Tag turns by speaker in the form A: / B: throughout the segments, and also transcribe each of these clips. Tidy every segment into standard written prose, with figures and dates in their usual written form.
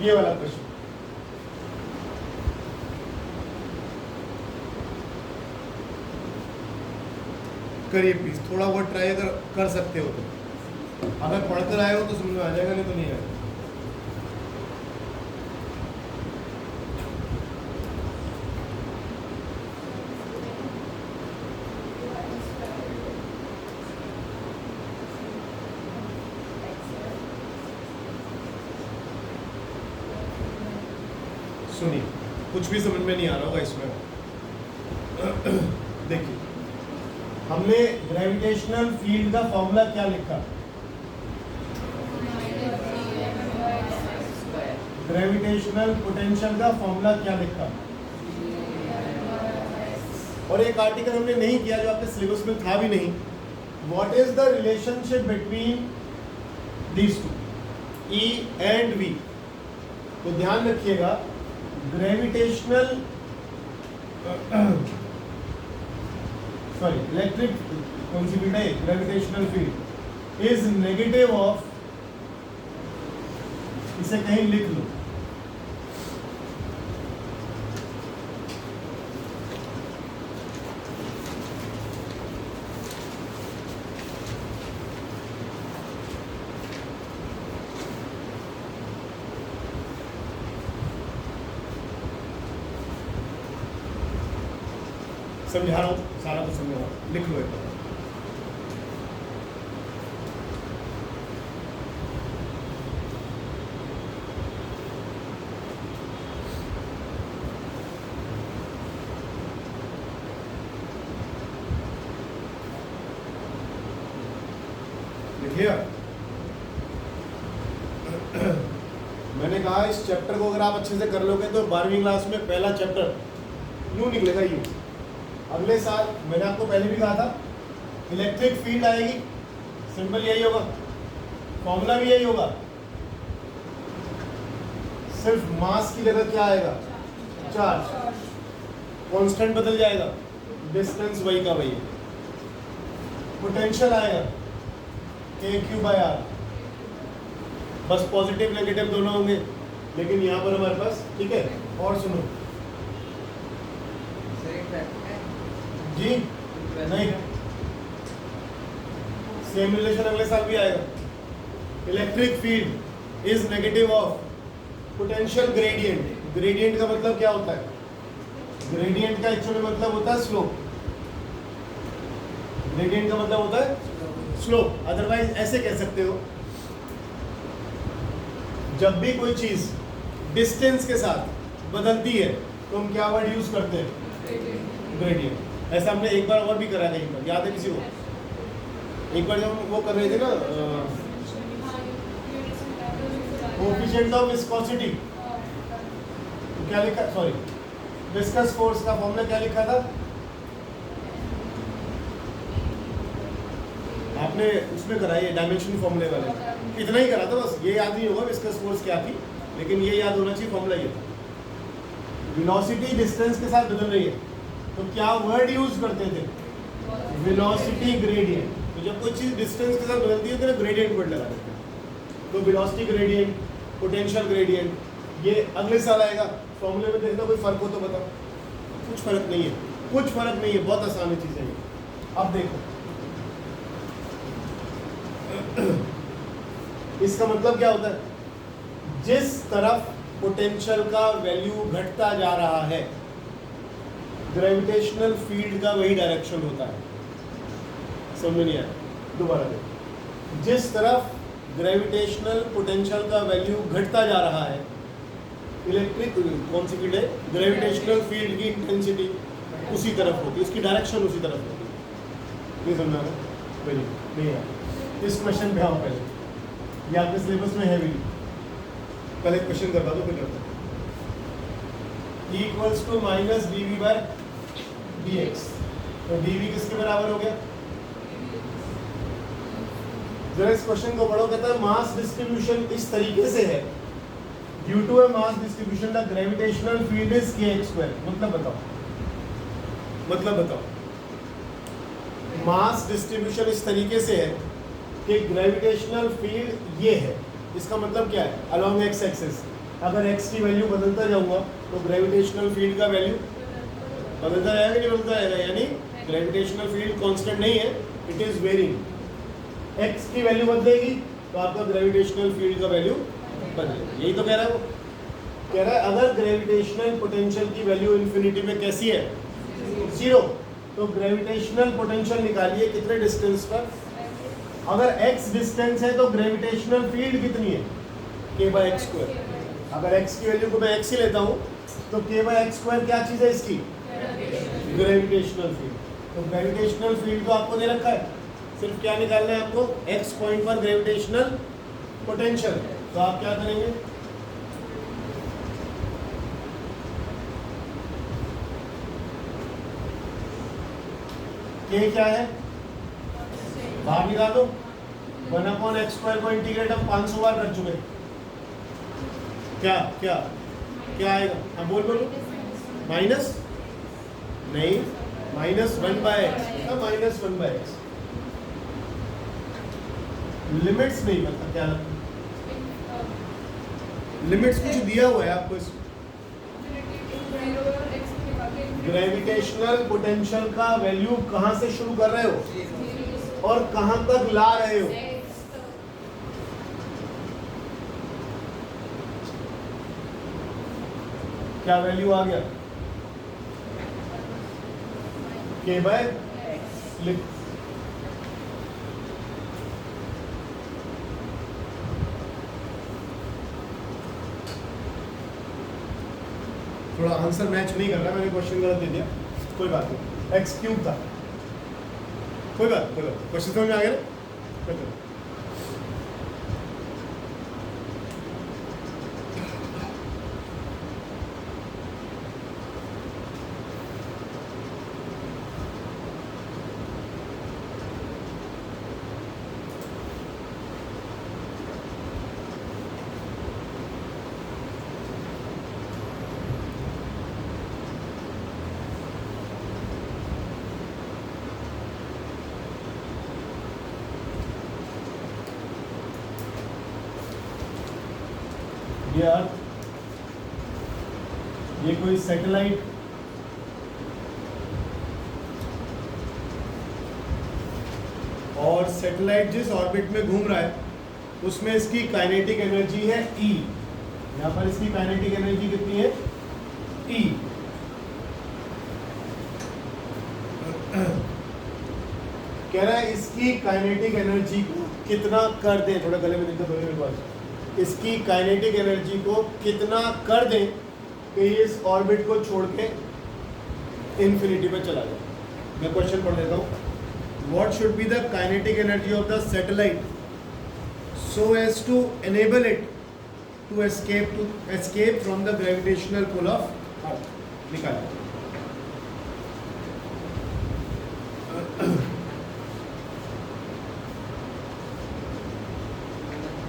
A: ये वाला क्वेश्चन करिए प्लीज, थोड़ा बहुत ट्राई अगर कर सकते हो तो। अगर पढ़कर आए हो तो समझ में आ जाएगा, नहीं तो नहीं आएगा। सुनिए, कुछ भी समझ में नहीं आ रहा होगा इसमें। देखिए, हमने ग्रेविटेशनल फील्ड का फॉर्मूला क्या लिखा? ग्रेविटेशनल पोटेंशियल का फॉर्मूला क्या लिखा? और एक आर्टिकल हमने नहीं किया जो आपके सिलेबस में था भी नहीं। What is the relationship between these two, E and V? तो ध्यान रखिएगा, ग्रेविटेशनल इलेक्ट्रिक कौन सी फील्ड है? Gravitational field is negative of, इसे कहीं लिख लो, समझा रहा हूँ, सारा कुछ समझा रहा हूँ, लिख लो एक बार। लिखिए। मैंने कहा इस चैप्टर को अगर आप अच्छे से कर लोगे तो 12वीं क्लास में पहला चैप्टर यूं निकलेगा, यूं। अगले साल मैंने आपको पहले भी कहा था, इलेक्ट्रिक फील्ड आएगी, सिंपल यही होगा, फॉर्मूला भी यही होगा, सिर्फ मास की जगह क्या आएगा? चार्ज। कांस्टेंट बदल जाएगा, डिस्टेंस वही का वही है। पोटेंशियल आएगा KQ/R, बस पॉजिटिव नेगेटिव दोनों होंगे, लेकिन यहाँ पर हमारे पास, ठीक है। और सुनो जी, नहीं, सेम रिलेशन अगले साल भी आएगा। Electric field is negative of potential gradient. Gradient का मतलब क्या होता है? ग्रेडियंट का एक्चुअली मतलब होता है स्लोप। ग्रेडियंट का मतलब होता है स्लोप। अदरवाइज ऐसे कह सकते हो, जब भी कोई चीज डिस्टेंस के साथ बदलती है तो हम क्या वर्ड यूज करते हैं? ग्रेडियंट। ऐसा हमने एक बार और भी करा था, एक बार याद है किसी को? एक बार जब हम वो कर रहे थे ना, कोएफिशिएंट ऑफ विस्कोसिटी, तो क्या लिखा? सॉरी, विस्कस फोर्स का फॉर्मूला क्या लिखा था? आपने उसमें करा ये डायमेंशन फॉर्मूले वाले, इतना ही करा था बस। ये याद नहीं होगा विस्कस फोर्स क्या थी, लेकिन ये याद होना चाहिए, फॉर्मूला ये था। वेलोसिटी डिस्टेंस के साथ बदल रही है तो क्या वर्ड यूज करते थे? Velocity gradient. तो जब कोई चीज डिस्टेंस के साथ बदलती है तो ग्रेडियंट वर्ड लगा देते हैं। तो वेलोसिटी ग्रेडियंट, पोटेंशियल ग्रेडियंट, ये अगले साल आएगा। फॉर्मूले में देखना कोई फर्क हो तो बताओ। कुछ फर्क नहीं है, कुछ फर्क नहीं है, बहुत आसान चीज है ये। अब देखो, इसका मतलब क्या होता है? जिस तरफ पोटेंशियल का वैल्यू घटता जा रहा है, ग्रेविटेशनल फील्ड का वही डायरेक्शन होता है। समझ नहीं आया? दोबारा देखो, जिस तरफ ग्रेविटेशनल पोटेंशियल का वैल्यू घटता जा रहा है, इलेक्ट्रिक कौन सी फील्ड है? ग्रेविटेशनल फील्ड की इंटेंसिटी उसी तरफ होती है, उसकी डायरेक्शन उसी तरफ होती है। नहीं समझा ना? वेरी नहीं है। इस क्वेश्चन पे आओ पहले, ये आपके सिलेबस में है भी। पहले क्वेश्चन करवा दो, फिर करते हैं। E equals to minus dV/dx, तो dV किसके बराबर हो गया? जरा इस क्वेश्चन को पढ़ो। कहता है मास डिस्ट्रीब्यूशन इस तरीके से है, due to a mass distribution the gravitational field is kx²। मतलब बताओ, मतलब बताओ। मास डिस्ट्रीब्यूशन इस तरीके से है कि ग्रेविटेशनल फील्ड ये है, इसका मतलब क्या है? Along x axis. अगर x की वैल्यू बदलता जाऊंगा तो ग्रेविटेशनल फील्ड का वैल्यू बदलता जाएगा कि नहीं बदलता जाएगा, यानी ग्रेविटेशनल फील्ड कांस्टेंट नहीं है, इट इज वेरिंग। x की वैल्यू बदलेगी तो आपका ग्रेविटेशनल फील्ड का वैल्यू बदलेगा। यही तो कह रहा है वो, कह रहा है अगर ग्रेविटेशनल पोटेंशियल की वैल्यू इन्फिनिटी में कैसी है, जीरो, तो ग्रेविटेशनल पोटेंशियल निकालिए कितने डिस्टेंस पर। अगर x डिस्टेंस है तो ग्रेविटेशनल फील्ड कितनी है, k/x²। अगर x की वैल्यू को मैं x ही लेता हूँ तो k/x² क्या चीज़ है इसकी, ग्रेविटेशनल फील्ड। तो ग्रेविटेशनल फील्ड तो आपको दे रखा है, सिर्फ क्या निकालना है आपको, x पॉइंट पर ग्रेविटेशनल पोटेंशियल। तो आप क्या करेंगे, k क्या है, बाहर निकालो, 1/x² को इंटीग्रेट हम 500 बार कर चुके। क्या क्या क्या आएगा, हाँ बोलो, माइनस नहीं, -1/x, -1/x। लिमिट्स नहीं पता क्या, लिमिट्स कुछ दिया हुआ है आपको इस ग्रेविटेशनल पोटेंशियल का वैल्यू कहां से शुरू कर रहे हो और कहां तक ला रहे हो। क्या वैल्यू आ गया, k/x। थोड़ा आंसर मैच नहीं कर रहा, मैंने क्वेश्चन गलत दे दिया, कोई बात नहीं, x³ था, कोई बात, क्वेश्चन समझ में आ गया। ये अर्थ, ये कोई सैटेलाइट और सैटेलाइट जिस ऑर्बिट में घूम रहा है उसमें इसकी काइनेटिक एनर्जी है E। यहाँ पर इसकी काइनेटिक एनर्जी कितनी है, E। कह रहा है इसकी काइनेटिक एनर्जी को कितना कर दें, थोड़ा गले में दिक्कत हो रही है मेरे पास, इसकी काइनेटिक एनर्जी को कितना कर दें कि इस ऑर्बिट को छोड़ के इन्फिनिटी पे चला जाए। मैं क्वेश्चन पढ़ देता हूँ, what should be the kinetic energy of the satellite so as to enable it to escape from the gravitational pull of earth. निकालिए।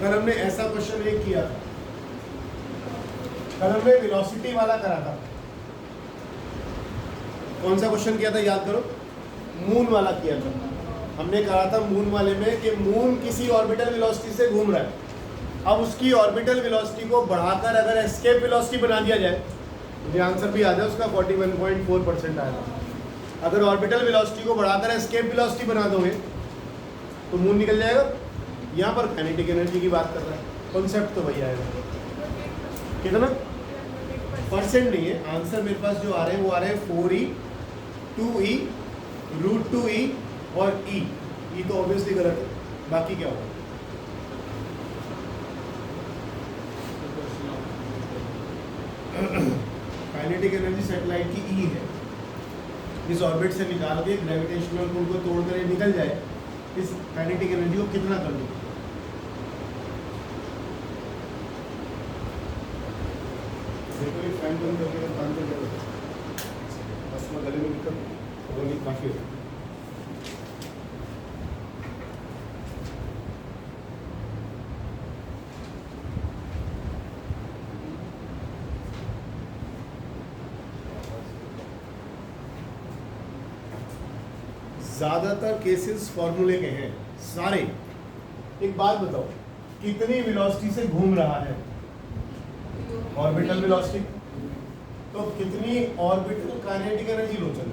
A: कल हमने ऐसा क्वेश्चन एक किया था, कल हमने वेलोसिटी वाला करा था। कौन सा क्वेश्चन किया था याद करो, मून वाला किया था। हमने कहा था मून वाले में कि मून किसी ऑर्बिटल वेलोसिटी से घूम रहा है, अब उसकी ऑर्बिटल वेलोसिटी को बढ़ाकर अगर एस्केप वेलोसिटी बना दिया जाए, मुझे आंसर भी याद है उसका 41.4% आया था। अगर ऑर्बिटल वेलोसिटी को बढ़ाकर एस्केप वेलोसिटी बना दोगे तो मून निकल जाएगा। यहाँ पर काइनेटिक एनर्जी की बात कर रहा है, कॉन्सेप्ट तो वही आएगा। कितना परसेंट नहीं है, आंसर मेरे पास जो आ रहे हैं वो आ रहे हैं 4e 2e √2e और e तो ऑब्वियसली गलत है, बाकी क्या होगा। काइनेटिक एनर्जी सैटेलाइट की e है, इस ऑर्बिट से निकाल के ग्रेविटेशनल पुल को तोड़कर ये निकल जाए, इस काइनेटिक एनर्जी को कितना कर दो। देखो ये फैन बंद करके काम कर रहे हो, बस मैं गले में दिक्कत होगी काफ़ी है। ज़्यादातर केसेस फॉर्मूले के हैं सारे। एक बात बताओ, कितनी वेलोसिटी से घूम रहा है, ऑर्बिटल वेलोसिटी। तो कितनी ऑर्बिटल काइनेटिक एनर्जी लो चलो,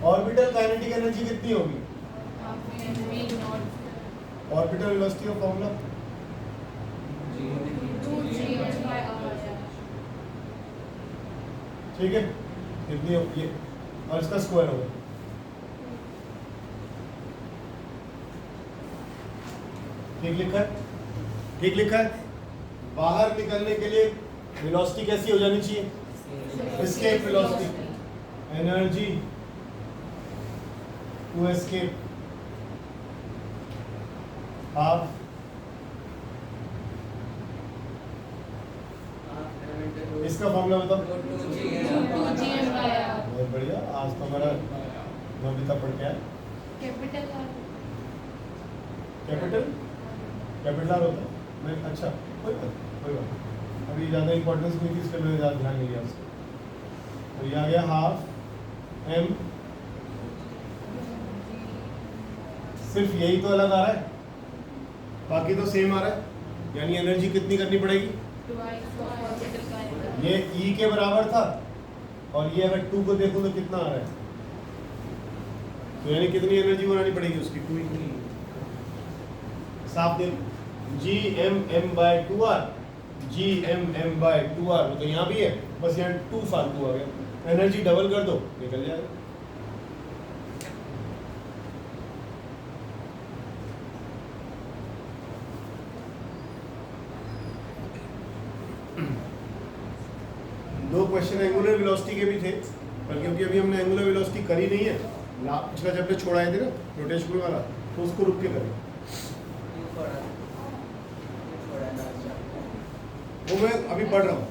A: ऑर्बिटल काइनेटिक एनर्जी कितनी होगी? ऑर्बिटल वेलोसिटी का फॉर्मूला ठीक है, कितनी होगी और इसका स्क्वायर होगा। ठीक लिखा है, ठीक लिखा है। बाहर निकलने के लिए वेलोसिटी कैसी हो जानी चाहिए? Escape velocity, energy to escape half इसका फॉर्मूला बताओ। बहुत बढ़िया, आज तो हमारा नवनीता पढ़ के आया। कैपिटल कैपिटल आर होता है। मैं अच्छा कोई बात अभी ज़्यादा इंपॉर्टेंस नहीं थी इसलिए मैंने ज़्यादा ध्यान नहीं दिया उसको। तो ये आ गया हाफ एम, सिर्फ यही तो अलग आ रहा है, बाकी तो सेम आ रहा है। यानी एनर्जी कितनी करनी पड़ेगी? ये E के बराबर था और ये अगर 2 को देखो तो कितना आ रहा है, तो यानी कितनी एनर्जी बनानी पड़ेगी उसकी? 2 साफ दे Gm/2r, Gm/2r तो यहाँ भी है, बस यहाँ 2 फालतू आ गया। एनर्जी डबल कर दो निकल जाएगा। दो क्वेश्चन एंगुलर वेलोसिटी के भी थे, पर क्योंकि अभी हमने एंगुलर वेलोसिटी करी नहीं है, पिछला चैप्टर छोड़ाए थे ना रोटेशनल वाला, तो उसको रुक के करें। वो मैं अभी पढ़ रहा हूँ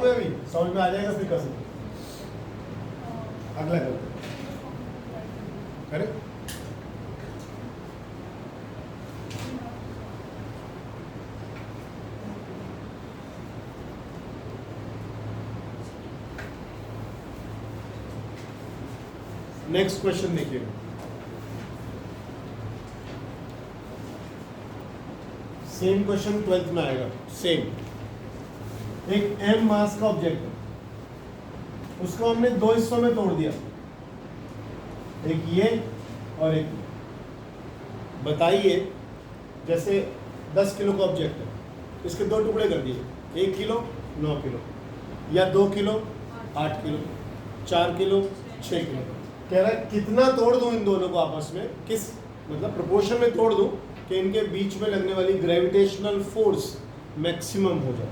A: मैं अभी, समझ में आ जाएगा फिर कर सकते। अगला करें। नेक्स्ट क्वेश्चन देखिए, सेम क्वेश्चन 12th में आएगा। सेम एक m मास का ऑब्जेक्ट है, उसको हमने दो हिस्सों में तोड़ दिया, एक ये और एक ये। बताइए जैसे 10 किलो का ऑब्जेक्ट है, इसके दो टुकड़े कर दिए, 1 किलो 9 किलो, या 2 किलो 8 किलो, 4 किलो 6 किलो। कह रहा है कितना तोड़ दूं इन दोनों को आपस में, किस मतलब प्रोपोर्शन में तोड़ दूं कि इनके बीच में लगने वाली ग्रेविटेशनल फोर्स मैक्सिमम हो जाए।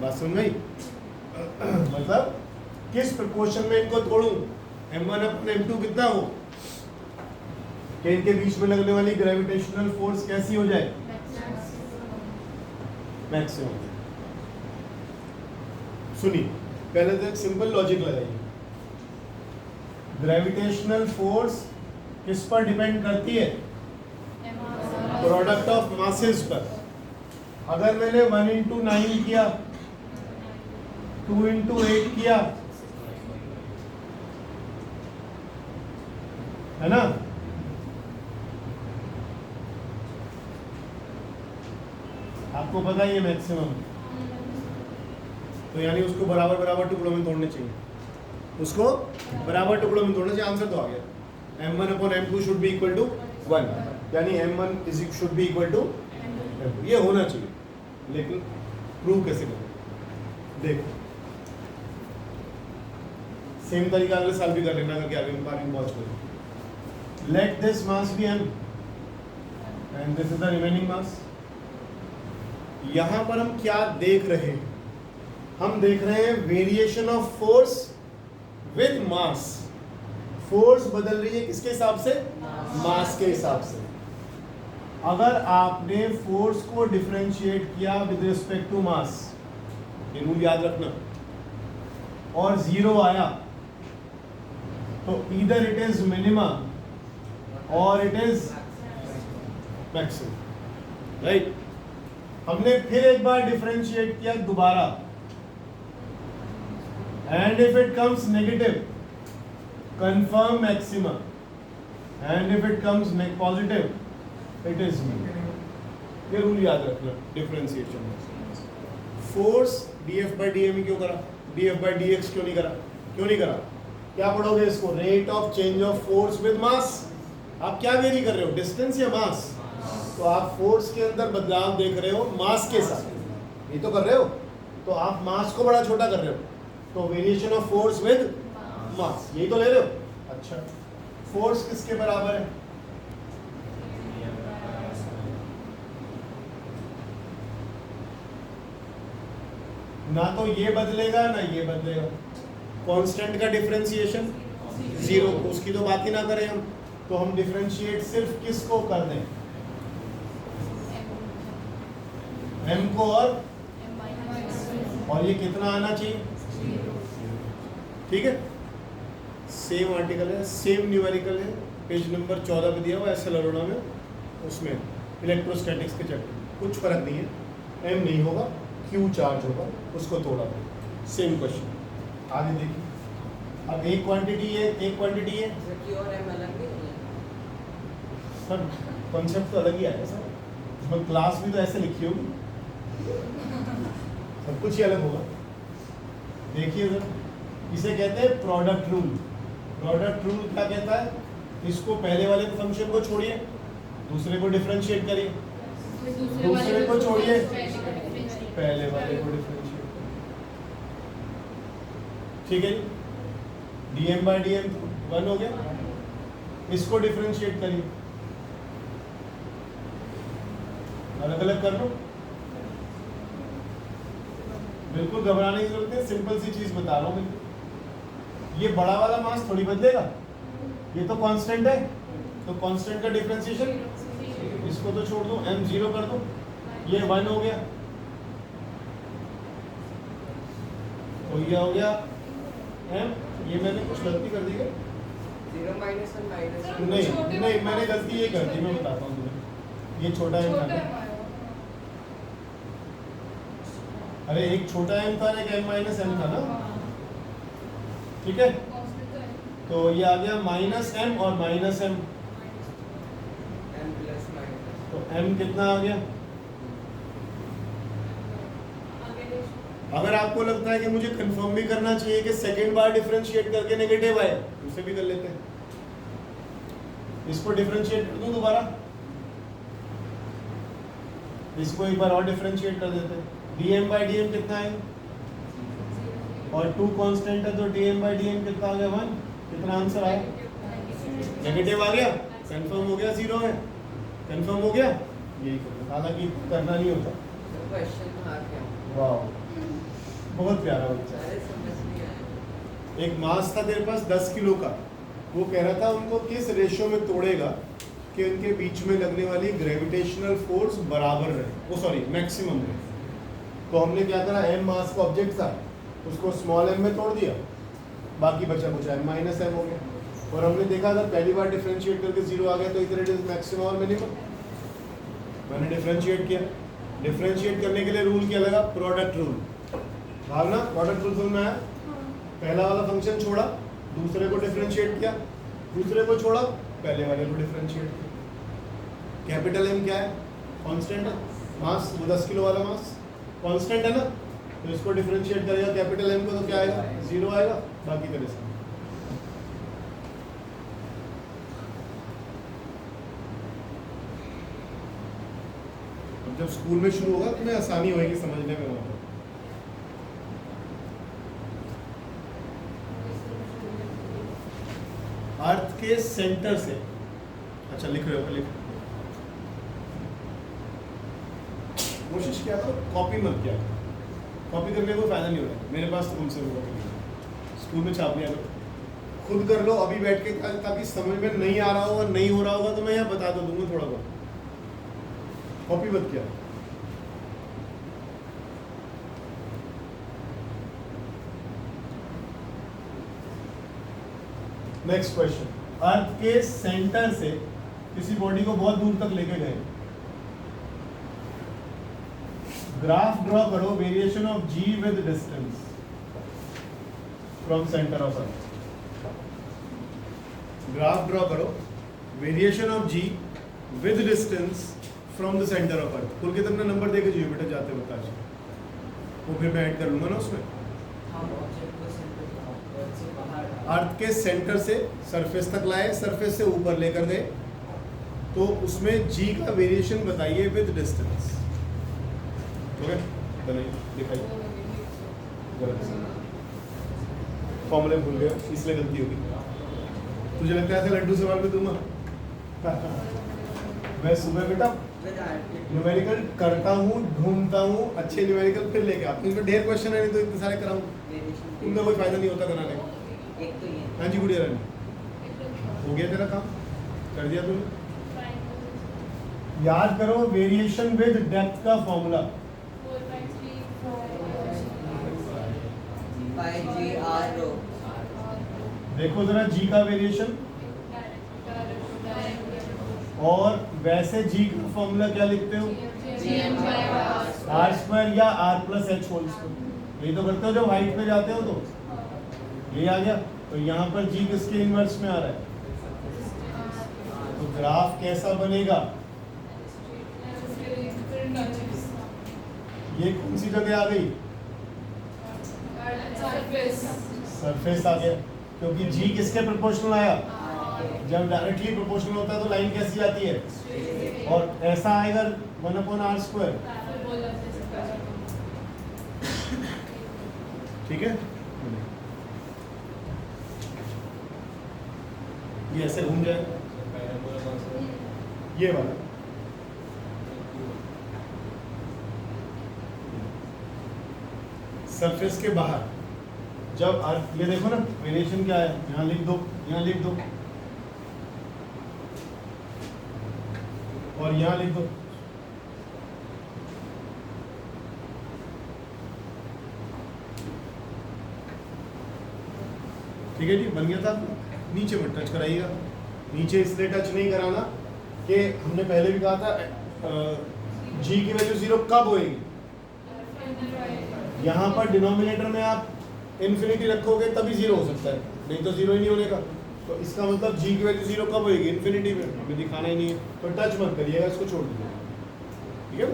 A: बात समझ गई? मतलब किस प्रोपोर्शन में इनको तोड़ूं, m1 अपने m2 कितना हो कि इनके बीच में लगने वाली ग्रेविटेशनल फोर्स कैसी हो जाए? मैक्सिमम। सुनिए पहले तो एक सिंपल लॉजिक लगाइए। ग्रेविटेशनल फोर्स किस पर डिपेंड करती है? प्रोडक्ट ऑफ मासेस पर। अगर मैंने 1 × 9 किया, 2 × 8 किया, है ना, आपको पता ही है मैक्सिमम, तो यानी उसको बराबर बराबर टुकड़ों में तोड़ने चाहिए, उसको बराबर टुकड़ों में तोड़ना चाहिए। आंसर तो आ गया, m1/m2 should be equal to 1, यानी m1 should be equal to m2, ये होना चाहिए। लेकिन प्रूव कैसे करें? देखो सेम तरीका अगले साल भी कर लेना अगर क्या पार्किंग पहुंच गए। Let this mass be m and this is the remaining mass. यहां पर हम क्या देख रहे हैं? हम देख रहे हैं variation of force with mass. Force बदल रही है किसके हिसाब से? मास के हिसाब से। अगर आपने फोर्स को डिफरेंशिएट किया विद रिस्पेक्ट टू मास, ये रूल याद रखना, और 0 आया तो ईदर इट इज मिनिमा और इट इज मैक्सिमम, राइट। हमने फिर एक बार डिफरेंशिएट किया दोबारा, and if it comes negative, confirm maximum, and if it comes positive, it is mu. ये रूल याद रखना डिफरेंशिएशन में। फोर्स dF by dm ही क्यों करा, dF by dx क्यों नहीं करा, क्यों नहीं करा? क्या पढ़ोगे इसको? Rate of change of force with mass. आप क्या वेरी कर रहे हो, डिस्टेंस या मास? तो आप फोर्स के अंदर बदलाव देख रहे हो मास के साथ, ये तो कर रहे हो। तो आप मास को बड़ा छोटा कर रहे हो, तो variation of force with mass, यही तो ले रहे हो। अच्छा, फोर्स किसके बराबर है? ना तो ये बदलेगा ना ये बदलेगा। कांस्टेंट का डिफरेंशिएशन जीरो, उसकी तो बात ही ना करें हम। तो हम डिफरेंशिएट सिर्फ किसको कर दें? m को, और ये कितना आना चाहिए? ठीक है, सेम आर्टिकल है, सेम न्यूमेरिकल है, पेज नंबर 14 पे दिया हुआ एस एल अरोड़ा में, उसमें इलेक्ट्रोस्टैटिक्स के चैप्टर। कुछ फर्क नहीं है, m नहीं होगा, q चार्ज होगा, उसको तोड़ा। सेम क्वेश्चन आगे देखिए। अब एक क्वांटिटी है, एक क्वांटिटी है सर, कॉन्सेप्ट तो अलग ही आया सर, उसमें क्लास भी तो ऐसे लिखी होगी, सब कुछ ही अलग होगा। देखिए सर, इसे कहते हैं प्रोडक्ट रूल। प्रोडक्ट रूल क्या कहता है? इसको पहले वाले फंक्शन को छोड़िए, दूसरे को डिफरेंशिएट करिए, दूसरे को छोड़िए, पहले वाले को डिफरेंशिएट करिए। ठीक है, dm by dm 1 हो गया, इसको डिफरेंशिएट करिए, अलग अलग कर लो। बिल्कुल घबराने की जरूरत नहीं, सिंपल सी चीज बता रहा हूँ बिल्कुल। ये बड़ा वाला मास थोड़ी बदलेगा, ये तो कांस्टेंट है, तो कांस्टेंट का डिफरेंशिएशन, इसको तो छोड़ दो, m 0 कर दो, ये 1 हो गया, तो ये हो गया m। ये मैंने कुछ गलती कर दी है?
B: 0 माइनस 1 माइनस 1
A: नहीं नहीं, मैंने गलती ये कर दी, मैं बताता हूँ तुम्हें। ये छोटा m था ना, अरे एक छोटा m था, एक m माइनस m था ना, ठीक है। तो ये आ गया माइनस m और minus m,
B: m plus minus,
A: तो m कितना आ गया? अगर आपको लगता है कि मुझे कंफर्म भी करना चाहिए कि सेकेंड बार डिफरेंशिएट करके नेगेटिव आए, उसे भी कर लेते हैं। इसको डिफरेंशिएट कर दूं दोबारा, इसको एक बार और डिफरेंशिएट कर देते हैं। dm by dm कितना है? और 2 कांस्टेंट है, तो dm by dm कितना आ गया? 1। कितना आंसर आया? नेगेटिव आ गया, कंफर्म हो गया 0 है, कंफर्म हो गया। यही करना, हालांकि करना नहीं होता।
B: क्वेश्चन आ गया,
A: वाह, बहुत प्यारा बच्चा।
B: अरे समझ नहीं आया।
A: एक मास था तेरे पास 10 किलो का, वो कह रहा था उनको किस रेशियो में तोड़ेगा कि उनके बीच में लगने वाली ग्रेविटेशनल फोर्स बराबर रहे, वो सॉरी मैक्सिमम रहे। तो हमने क्या करा, m मास का ऑब्जेक्ट था, उसको स्मॉल m में तोड़ दिया, बाकी बचा कुछ m माइनस m हो गया। और हमने देखा अगर पहली बार डिफरेंशिएट करके 0 आ गया तो इधर इट इज मैक्सिमम और मिनिमम। मैंने डिफरेंशिएट किया, डिफरेंशिएट करने के लिए रूल क्या लगा? Product rule. Bhavna, product rule समझ में आया? पहला वाला फंक्शन छोड़ा, दूसरे को डिफरेंशिएट किया, दूसरे को छोड़ा, पहले वाले को डिफरेंशिएट किया। कैपिटल M क्या है? कांस्टेंट है, मास, वो 10 किलो वाला मास कांस्टेंट है ना, तो इसको डिफरेंशिएट करेगा कैपिटल M को, तो क्या आएगा? 0 आएगा, बाकी तरह से। जब स्कूल में शुरू होगा तो मैं आसानी होगी समझने में। वहाँ अर्थ के सेंटर से, अच्छा लिख रहे हो, लिख कोशिश किया करो, कॉपी मत किया, कॉपी करने को फायदा नहीं हो रहा। मेरे पास तो उनसे होगा, स्कूल में छाप लिया करो, खुद कर लो अभी बैठ के, ताकि समझ में नहीं आ रहा होगा, नहीं हो रहा होगा तो मैं यहाँ बता तो दूंगा थोड़ा बहुत, कॉपी मत किया। नेक्स्ट क्वेश्चन, अर्थ के सेंटर से किसी बॉडी को बहुत दूर तक लेके गए, ग्राफ ड्रॉ करो, variation of g with distance from centre of earth. Graph draw करो, variation of g with distance from the centre of earth. खुल के तुमने नंबर देके जाइए बेटा जाते वक्त आज, वो फिर मैं ऐड कर लूँगा ना उसमें।
B: हम ऑब्जेक्ट को सेंटर से बाहर
A: अर्थ के सेंटर से सरफेस तक लाए, सरफेस से ऊपर लेकर गए, तो उसमें g का वेरिएशन बताइए विद डिस्टेंस। ओके बनाइए, दिखाइए। फॉर्मूले भूल गए इसलिए गलती होगी। तुझे लगता है ऐसे लड्डू सवाल में दूंगा? मैं सुबह बेटा न्यूमेरिकल करता हूँ, ढूंढता हूँ अच्छे न्यूमेरिकल, फिर लेके आता हूँ। इसमें ढेर क्वेश्चन है, नहीं तो इतने सारे कराऊँ, इनका कोई फायदा नहीं होता कराने का।
B: एक तो ये
A: हाँ जी गुड़िया रानी, हो गया तेरा काम, कर दिया तूने। याद करो वेरिएशन विद डेप्थ का फॉर्मूला।
B: 5GR रो।
A: देखो जरा g का वेरिएशन, और वैसे g का फॉर्मूला क्या लिखते हो? r स्क्वायर या r plus H whole square. यही तो करते हो जब हाइट पे जाते हो, तो यही आ गया। तो यहाँ पर g किसके इनवर्स में आ रहा है? तो ग्राफ कैसा बनेगा? ये कौन सी जगह आ गई? सरफेस आ गया, क्योंकि g किसके प्रोपोर्शनल आया? जब डायरेक्टली प्रोपोर्शनल होता है तो लाइन कैसी जाती है? और ऐसा आएगा 1/r स्क्वायर। ठीक है, ये ऐसे घूम जाएगा, ये वाला। सरफेस के बाहर जब अर्थ, ये देखो ना वेरिएशन क्या है, यहाँ लिख दो, यहाँ लिख दो, और यहाँ लिख दो। ठीक है जी, बन गया था। नीचे मत टच कराइएगा, नीचे इसलिए टच नहीं कराना कि हमने पहले भी कहा था g की वैल्यू 0 कब होएगी? यहाँ पर डिनोमिनेटर में आप इन्फिनिटी रखोगे तभी 0 हो सकता है, नहीं तो 0 ही नहीं होने का। तो इसका मतलब g की वैल्यू 0 कब होएगी? इन्फिनिटी में। हमें दिखाना ही नहीं है, तो टच मत करिएगा, इसको छोड़ दीजिए। ठीक है,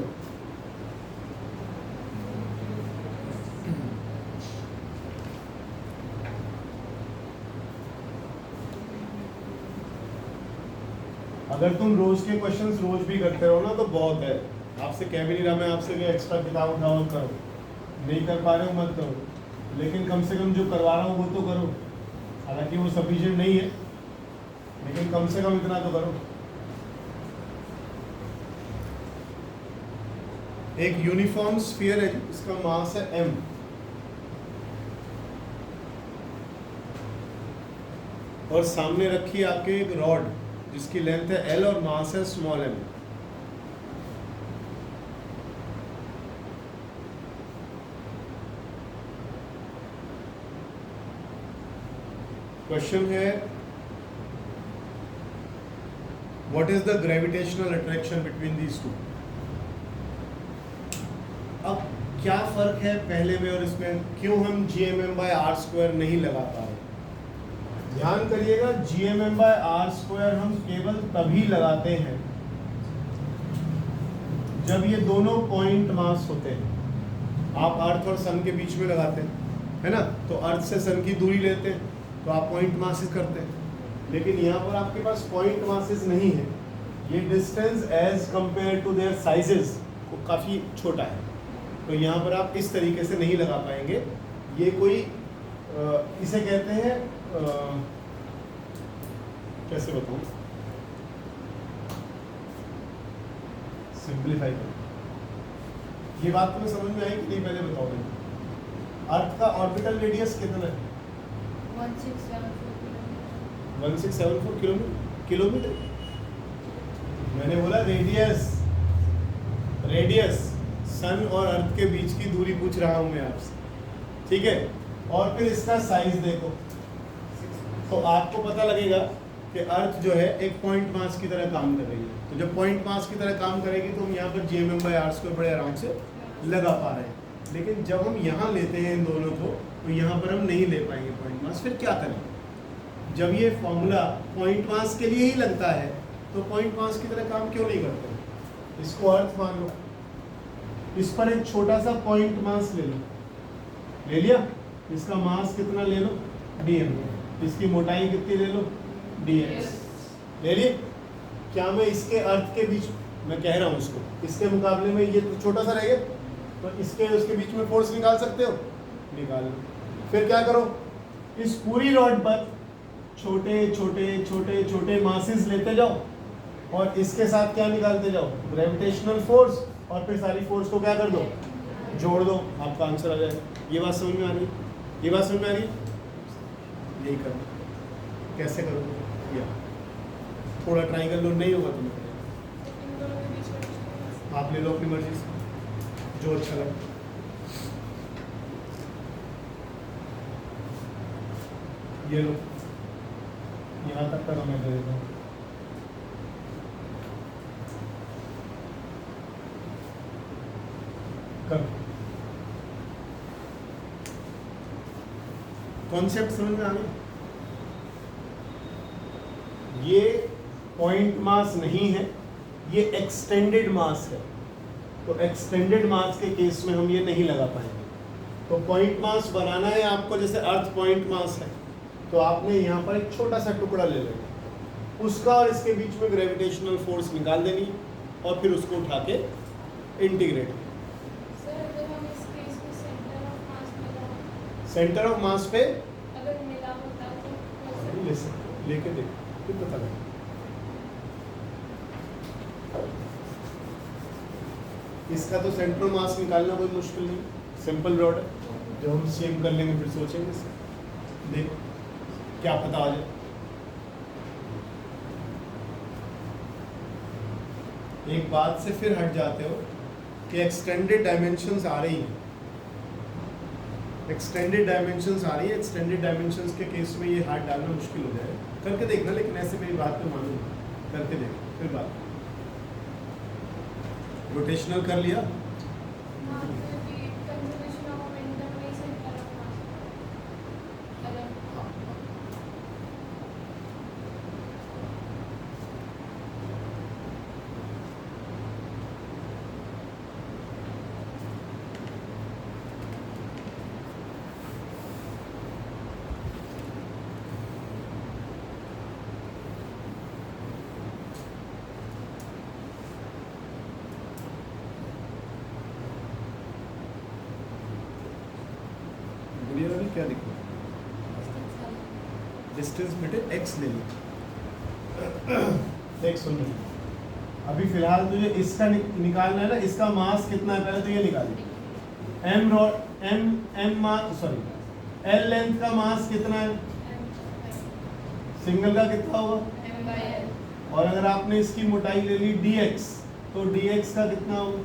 A: अगर तुम रोज के क्वेश्चंस रोज भी करते रहो ना तो बहुत है। आपसे कह भी नहीं रहा मैं आपसे कि एक्स्ट्रा किताब उठाओ करो, नहीं कर पा रहे हो मत करो, लेकिन कम से कम जो करवा रहा हूँ वो तो करो। हालांकि वो सफिशिएंट नहीं है, लेकिन कम से कम इतना तो करो। एक यूनिफॉर्म स्फीयर है, इसका मास है m, और सामने रखी आपके एक रॉड जिसकी लेंथ है l और मास है स्मॉल m। क्वेश्चन है what is the gravitational attraction between these two. अब क्या फर्क है पहले में और इसमें, क्यों हम gmm/r² नहीं लगा पा रहे? ध्यान करिएगा, gmm/r² हम केवल तभी लगाते हैं जब ये दोनों पॉइंट मास होते हैं। आप अर्थ और सन के बीच में लगाते हैं, है ना, तो अर्थ से सन की दूरी लेते हैं तो आप पॉइंट मासेस करते हैं। लेकिन यहाँ पर आपके पास पॉइंट मासेस नहीं है, ये distance as compare to their sizes काफ़ी छोटा है, तो यहाँ पर आप इस तरीके से नहीं लगा पाएंगे। ये कोई इसे कहते हैं कैसे बताऊँ, सिंप्लीफाई करो। ये बात तुम्हें समझ में आई कि नहीं, पहले बताओ मुझे। अर्थ का ऑर्बिटल रेडियस कितना है? 1674 किलोमीटर। मैंने बोला रेडियस, रेडियस सन और अर्थ के बीच की दूरी पूछ रहा हूं मैं आपसे, ठीक है। और फिर इसका साइज देखो, तो आपको पता लगेगा कि अर्थ जो है एक पॉइंट मास की तरह काम कर रही है। तो जब पॉइंट मास की तरह काम करेगी तो हम यहाँ पर gmm/r² बड़े आराम से लगा पा रहे हैं। लेकिन जब हम यहाँ लेते हैं इन दोनों को, तो यहाँ पर हम नहीं ले पाएंगे पॉइंट मास। फिर क्या करें? जब ये फॉर्मूला पॉइंट मास के लिए ही लगता है तो पॉइंट मास की तरह काम क्यों नहीं करते? इसको अर्थ मान लो, इस पर एक छोटा सा पॉइंट मास ले लो, ले लिया, इसका मास कितना ले लो dm, इसकी मोटाई कितनी ले लो dx, ले लिए। क्या मैं इसके अर्थ के बीच, मैं कह रहा हूँ इसको, इसके मुकाबले में ये तो छोटा सा रह गया, तो इसके उसके बीच में फोर्स निकाल सकते हो, निकाल लो। फिर क्या करो, इस पूरी रॉड पर छोटे छोटे छोटे छोटे मासेस लेते जाओ और इसके साथ क्या निकालते जाओ, ग्रेविटेशनल फोर्स, और फिर सारी फोर्स को क्या कर दो, जोड़ दो, आपका आंसर आ जाएगा। ये बात समझ में आ रही है? ये बात समझ में आ रही है? यही करो। कैसे करोगे? या थोड़ा ट्राई कर लो, नहीं होगा तो मैं आप ले लो अपनी मर्जी से जो अच्छा लगे। ये लो, यहाँ तक का मैं दे देता हूँ। करो, कॉन्सेप्ट समझ में आ गया? ये पॉइंट मास नहीं है, ये एक्सटेंडेड मास है, तो एक्सटेंडेड मास के केस में हम ये नहीं लगा पाएंगे। तो पॉइंट मास बनाना है आपको, जैसे अर्थ पॉइंट मास है, तो आपने यहाँ पर एक छोटा सा टुकड़ा ले लेना, उसका और इसके बीच में ग्रेविटेशनल फोर्स निकाल देनी और फिर उसको उठा के इंटीग्रेट। सेंटर ऑफ मास पे
C: अगर मिला होता तो
A: ले सकते, लेके देखो फिर पता लगे। इसका तो सेंटर ऑफ मास निकालना कोई मुश्किल नहीं, सिंपल रॉड है, जब हम सेम कर लेंगे फिर सोचेंगे इससे, देखो क्या पता आ जाए। एक बात से फिर हट जाते हो कि एक्सटेंडेड डायमेंशंस आ रही हैं, एक्सटेंडेड डायमेंशंस आ रही है, एक्सटेंडेड डायमेंशंस के केस में ये हाथ डालना मुश्किल हो जाएगा। करके देखना, लेकिन ऐसे मेरी बात पे मानो, करके देख फिर बात। रोटेशनल कर लिया, क्या लिखो, डिस्टेंस बेटे x ले लो। देख सुन, अभी फिलहाल तुझे इसका निकालना है ना, इसका मास कितना है पहले तो ये निकाल, m rod m mass sorry l length का मास कितना है, सिंगल का कितना होगा, और अगर आपने इसकी मोटाई ले ली dx तो dx का कितना होगा,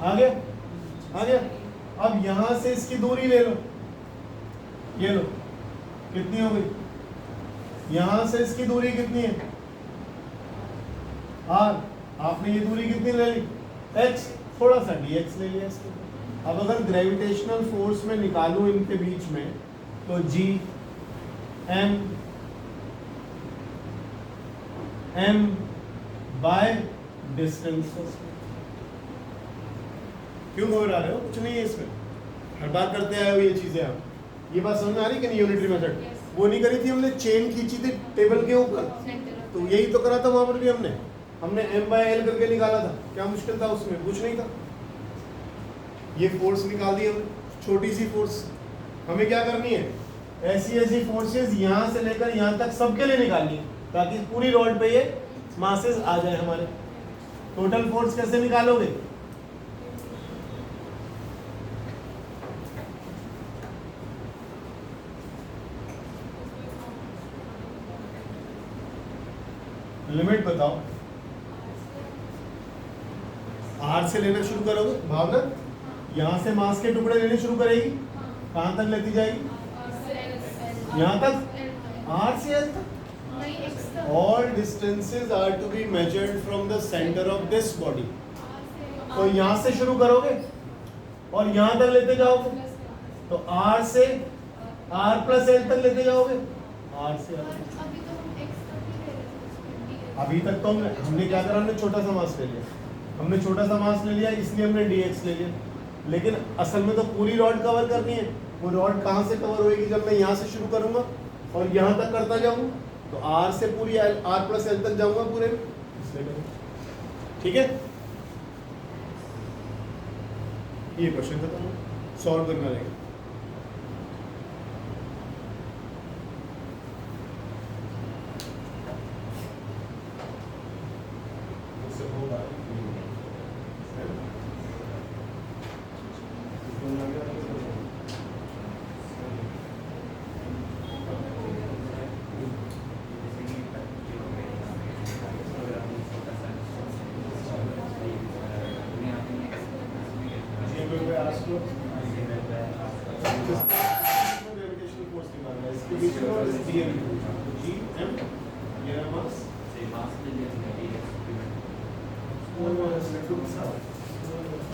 A: आ गया। अब यहां से इसकी दूरी ले लो, ये लो कितनी हो गई, यहां से इसकी दूरी कितनी है r, आपने ये दूरी कितनी ले ली x, थोड़ा सा dx ले लिया इसके। अब अगर ग्रेविटेशनल फोर्स में निकालूं इनके बीच में तो g m बाय डिस्टेंस। क्यों घबरा रहे हो, कुछ नहीं है इसमें, हर बार करते आए हो ये चीजें। आप ये बात समझ में आ रही कि नहीं? यूनिटरी मेथड वो नहीं करी थी हमने, चेन खींची थी टेबल के ऊपर, तो यही तो करा था वहां पर भी हमने m/l करके निकाला था। क्या मुश्किल था उसमें? कुछ नहीं था। ये फोर्स निकाल दी हमने, छोटी सी फोर्स। हमें क्या करनी है, ऐसी फोर्सेस यहाँ से लेकर यहाँ तक सबके लिए निकालनी है, ताकि पूरी रॉड पे ये मासेस आ जाए हमारे। टोटल फोर्स कैसे निकालोगे, लिमिट बताओ। आर से लेना शुरू करोगे भावना, यहाँ से मास के टुकड़े लेने शुरू करेगी, कहाँ तक लेती जाएगी, यहाँ तक, आर से एल तक। All distances are to be measured from the centre of this body. तो यहाँ से शुरू करोगे और यहाँ तक लेते जाओगे, तो आर से आर प्लस एल तक लेते जाओगे, आर से
C: और अभी तो हम x तक ही ले रहे थे उसमें dx।
A: अभी तक तो हमने क्या करा, हमने छोटा सा मास ले लिया, हमने छोटा सा मास ले लिया इसलिए हमने dx ले लिया, लेकिन असल में तो पूरी रॉड कवर करनी है। वो रॉड कहाँ से कवर होएगी, जब मैं यहाँ से शुरू करूँगा और यहाँ तक करता जाऊँगा तो r से पूरी r प्लस l तक जाऊँगा पूरे में, इसलिए करूँगा। ठीक है, ये क्वेश्चन खत्म, सॉल्व करना रहेगा।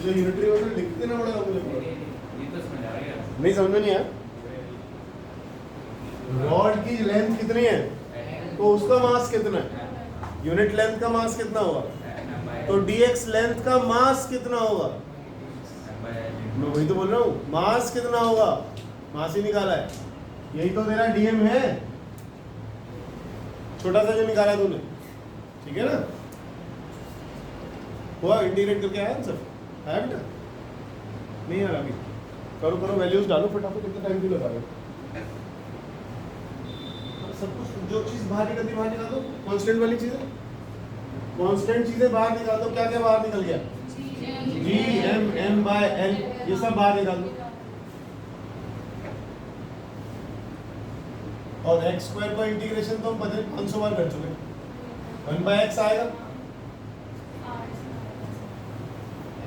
A: यूनिटरी ऑर्डर लिख देना पड़ेगा मुझे, नहीं समझ में नहीं आया। रॉड की लेंथ कितनी है तो उसका मास कितना है, यूनिट लेंथ का मास कितना होगा, तो dx लेंथ का मास कितना होगा, मैं वही तो बोल रहा हूँ, मास कितना होगा, मास ही निकाला है, यही तो मेरा dm है, छोटा सा जो निकाला तूने, ठीक है ना। हुआ इंटीग्रेट करके आया आंसर, आया बेटा, नहीं आ रहा अभी, करो करो वैल्यूज डालो फटाफट, कितना टाइम क्यों लगा रहे हो। सब कुछ जो चीज बाहर निकलती बाहर निकाल दो, कांस्टेंट वाली चीजें, कांस्टेंट चीजें बाहर निकाल दो। क्या क्या बाहर निकल गया, G M M by L, ये सब बाहर निकाल दो। और एक्स स्क्वायर का इंटीग्रेशन तो हम पता नहीं 500 बार कर चुके, 1 बाय एक्स आएगा,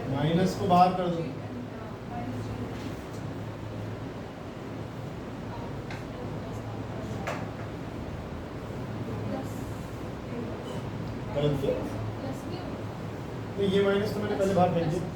A: माइनस को बाहर कर दो, कर दिया नहीं, ये माइनस तो मैंने पहले बाहर फेंक दिया।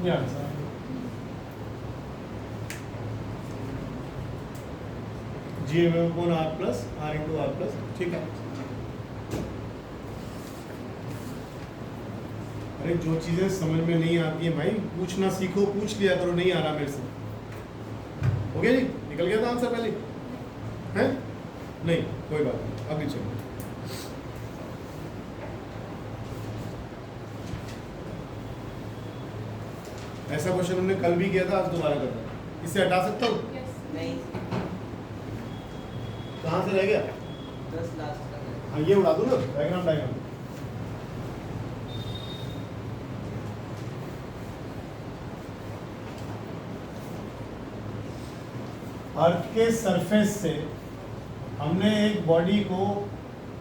A: ये आंसर है। G M M upon R plus R into R plus, ठीक है। अरे जो चीजें समझ में नहीं आती है भाई पूछना सीखो, पूछ लिया करो, नहीं आ रहा मेरे से, हो गया जी, निकल गया था आंसर पहले हैं, नहीं कोई बात नहीं, अभी चलो। ऐसा क्वेश्चन हमने कल भी किया था, आज दोबारा कर रहे हैं। इससे हटा सकता हूँ,
B: नहीं,
A: कहाँ से रह गया,
B: 10 लास्ट तक है।
A: हाँ ये उड़ा दूँ ना, डायग्राम डायग्राम। अर्थ के सरफेस से हमने एक बॉडी को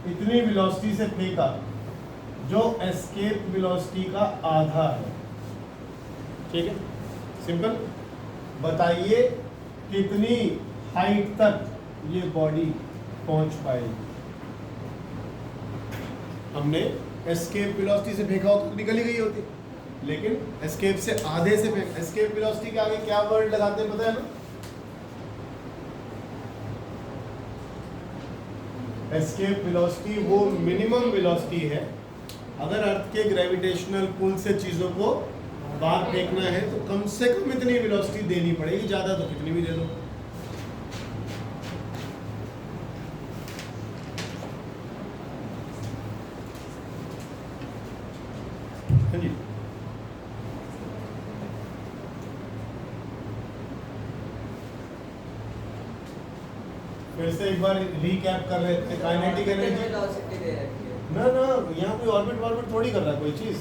A: इतनी वेलोसिटी से फेंका जो एस्केप वेलोसिटी का आधा है, ठीक है, सिंपल। बताइए कितनी हाइट तक ये बॉडी पहुंच पाएगी। हमने एस्केप वेलोसिटी से फेंका हो तो निकल ही गई होती, लेकिन एस्केप से आधे से फेंक, एस्केप वेलोसिटी के आगे क्या वर्ड लगाते हैं पता है ना, एस्केप वेलोसिटी वो मिनिमम वेलोसिटी है। अगर अर्थ के ग्रेविटेशनल पुल से चीजों को बाहर फेंकना है तो कम से कम इतनी वेलोसिटी देनी पड़ेगी, ज्यादा तो कितनी भी दे दो। हाँ जी, फिर से एक बार रीकैप कर रहे थे काइनेटिक एनर्जी।
B: वेलोसिटी दे रखी है।
A: ना ना, यहाँ कोई ऑर्बिट वॉर्बिट थोड़ी कर रहा है कोई चीज,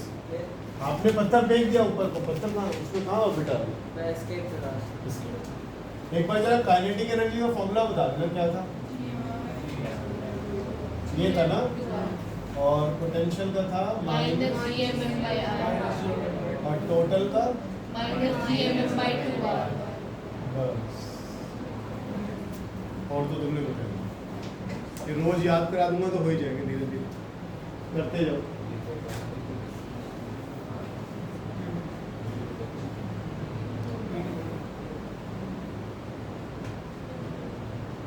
A: आपने पत्थर फेंक दिया ऊपर को, पत्थर कहाँ, उसमें कहाँ ऑर्बिट आ रही
B: मैं एस्केप वेलोसिटी।
A: है। एक बार जरा काइनेटिक एनर्जी का फॉर्मूला बता देना क्या था, ये था ना, और पोटेंशियल का था
D: माइनस GMM/R
A: और टोटल का
D: माइनस GMM/2R।
A: बस। और तो तुमने बताया ये रोज याद करा दूंगा तो हो ही जाएगा, धीरे धीरे करते जाओ।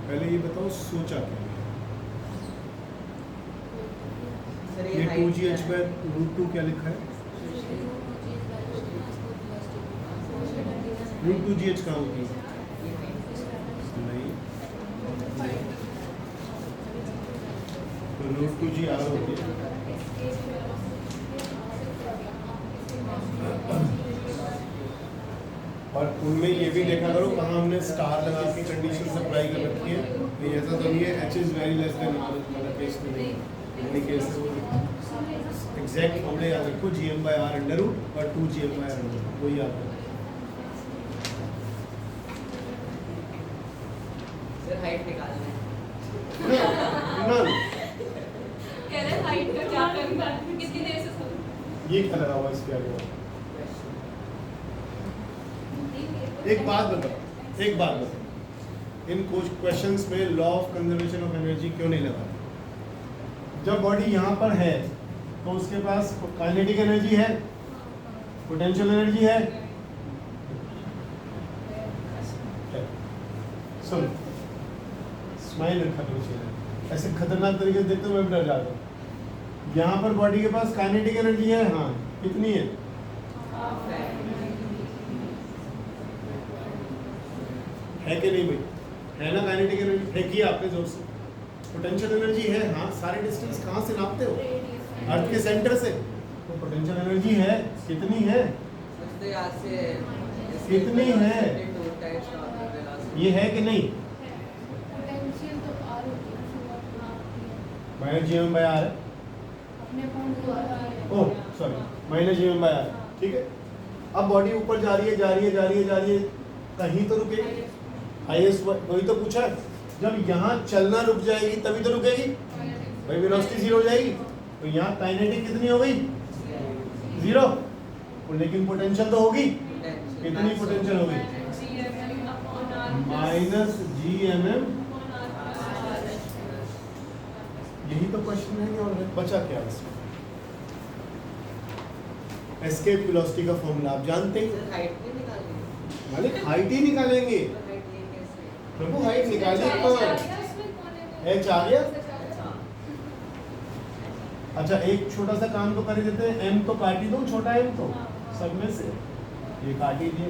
A: पहले ये बताओ सोचा क्या
B: सर
A: ये 2GH/√2 क्या लिखा है? √2GH कहाँ होती है? नहीं, तो √2GR होती है। और उनमें ये भी देखा करो कहाँ हमने स्टार लगा के कंडीशन अप्लाई कर रखी है। नहीं ऐसा तो नहीं है H is very less than R वाला केस में नहीं, यानी कि एग्जैक्ट फॉर्मूला याद रखो GM/R अंडर रूट और 2GM/R अंडर रूट, वही याद रखो।
B: सर हाइट निकालना है।
A: नन
D: कह रहे हाइट का क्या करना है, कितनी देर से सुन।
A: ये क्या लगा हुआ इसके आगे? एक बात बताओ, इन क्वेश्चंस में law of conservation of energy क्यों नहीं लगा? जब बॉडी यहाँ पर है तो उसके पास काइनेटिक एनर्जी है, पोटेंशियल एनर्जी है। सुन, स्माइल रखा करो चेहरे, ऐसे खतरनाक तरीके से देखते हो मैं भी डर जाता हूँ। यहाँ पर बॉडी के पास काइनेटिक एनर्जी है, हाँ कितनी है? है कि नहीं भाई? है ना काइनेटिक एनर्जी? फेंकिए आपने जोर से। पोटेंशियल एनर्जी है, हाँ सारे डिस्टेंस कहाँ से नापते हो? अर्थ के सेंटर से। तो पोटेंशियल एनर्जी है, कितनी है? कितनी है? ये है कि नहीं?
C: पोटेंशियल तो R होती है,
A: माइनस GM/R है।
C: अपने पॉइंट तो R है।
A: ओह सॉरी, माइनस GM/R, ठीक है। अब बॉडी ऊपर जा रही है, कहीं तो रुकेगी। हाईएस्ट वही तो पूछा है। जब यहाँ चलना रुक जाएगी तभी तो रुकेगी भाई, वेलोसिटी 0 हो जाएगी। तो यहाँ काइनेटिक कितनी हो गई? 0। लेकिन पोटेंशियल तो होगी, कितनी पोटेंशियल होगी? Minus GMM। यही तो क्वेश्चन है कि और है? बचा क्या इसमें? एस्केप वेलोसिटी का फॉर्मूला आप जानते हैं मालिक, हाइट ही निकालेंगे प्रभु, हाइट निकालिए पर H आ गया। अच्छा एक छोटा सा काम तो कर ही देते हैं, M तो काट ही दो, छोटा M तो सब में से ये काट ही दिए।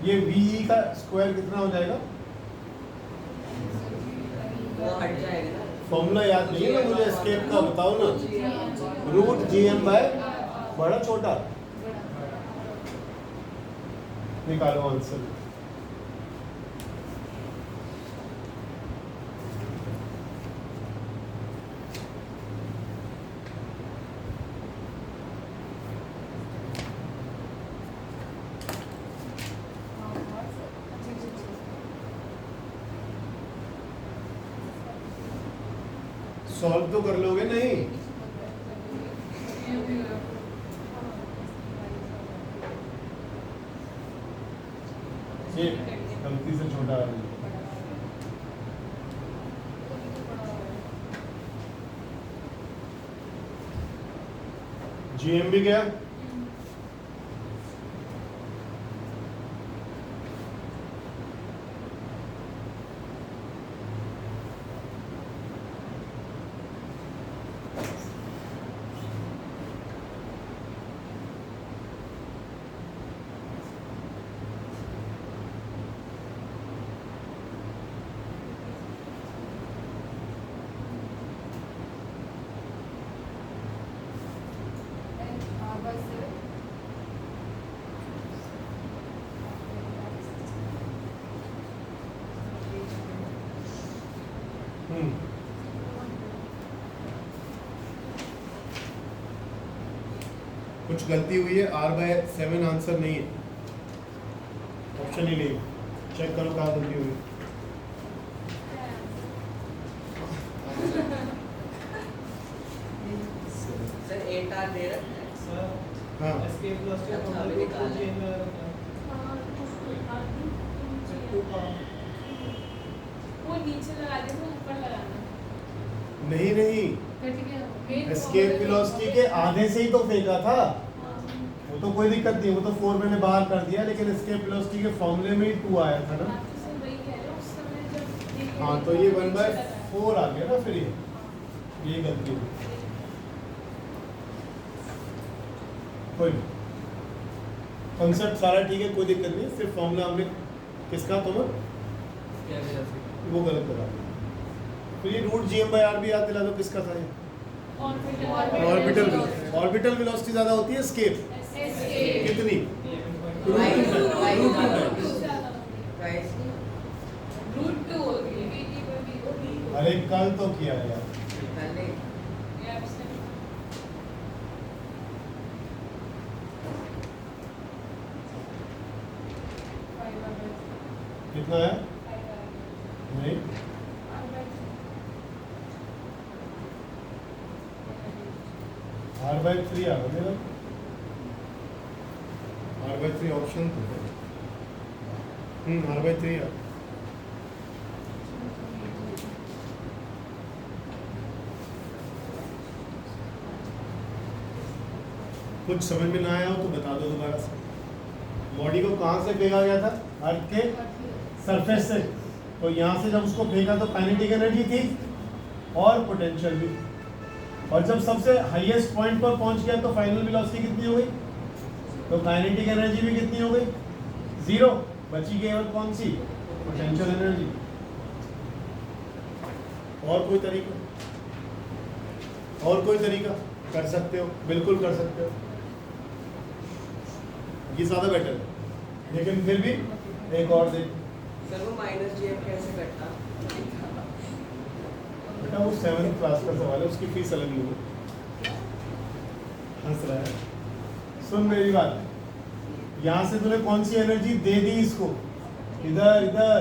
A: ये VE का स्क्वायर कितना हो जाएगा?
B: वो हट जाएगा ना।
A: फॉर्मूला याद नहीं है ना मुझे एस्केप का, बताओ ना। √GM/ बड़ा छोटा, निकालो आंसर। सॉल्व तो कर लोगे नहीं? ये गलती से छोटा आ गया। GM भी गया, कुछ गलती हुई है। R/7 आंसर नहीं है, ऑप्शन ही नहीं। चेक करो कहाँ गलती हुई।
E: सर 8 आर दे रखा है।
B: सर
A: हाँ
B: एस्केप वेलोसिटी
E: अच्छा,
B: फॉर्मूला
E: अभी
B: को
E: निकाल
B: चेंज
E: है।
B: में रखा है। टू का
D: वो नीचे लगा दे, वो ऊपर लगाना।
A: नहीं नहीं,
C: कट गया
D: Main
A: एस्केप
D: formula
A: वेलोसिटी के आधे से ही तो फेंका था,
D: हाँ।
A: वो तो कोई दिक्कत नहीं, वो तो 4 मैंने बाहर कर दिया, लेकिन एस्केप वेलोसिटी के फॉर्मूले में ही 2 आया था ना।
D: आप तो सर वही कह रहे हो, उस समय जब देखिए
A: हाँ तो ये 1
D: नीचे
A: बाय
D: लगा है।
A: 4 आ गया ना, फिर ये गलती हुई। कोई कॉन्सेप्ट सारा ठीक है, कोई दिक्कत नहीं, सिर्फ फॉर्मूला हमने किसका तो वो गलत करा। तो ये रूट GM/r भी याद दिला दो, किसका था ये? ऑर्बिटल ऑर्बिटल वेलोसिटी ज्यादा होती है एस्केप कितनी?
E: प्राइस नहीं
D: रूट 2 होती है, VT पर भी होती है।
A: अरे कल तो किया है यार।
E: पहले
D: ये absent।
A: कितना है? नहीं R/3 आ गया मेरा, R/3 ऑप्शन तो है। R/3 आ। कुछ समझ में ना आया हो तो बता दो दोबारा से। बॉडी को कहाँ से फेंका गया था? अर्थ के सरफेस से। तो यहाँ से जब उसको फेंका तो काइनेटिक एनर्जी थी और पोटेंशियल भी, और जब सबसे हाईएस्ट पॉइंट पर पहुंच गया तो फाइनल वेलोसिटी कितनी हो गई? तो काइनेटिक एनर्जी भी कितनी हो गई? 0। बची केवल कौन सी? Potential energy. और कोई तरीका? और कोई तरीका कर सकते हो, बिल्कुल कर सकते हो, ये ज्यादा बेटर है, लेकिन फिर भी एक और देख।
E: सर वो -GM कैसे कटता?
A: बेटा वो 7th क्लास का सवाल है, उसकी फीस अलग लो। हंस रहा है। सुन मेरी बात, यहाँ से तूने कौन सी एनर्जी दे दी इसको? इधर इधर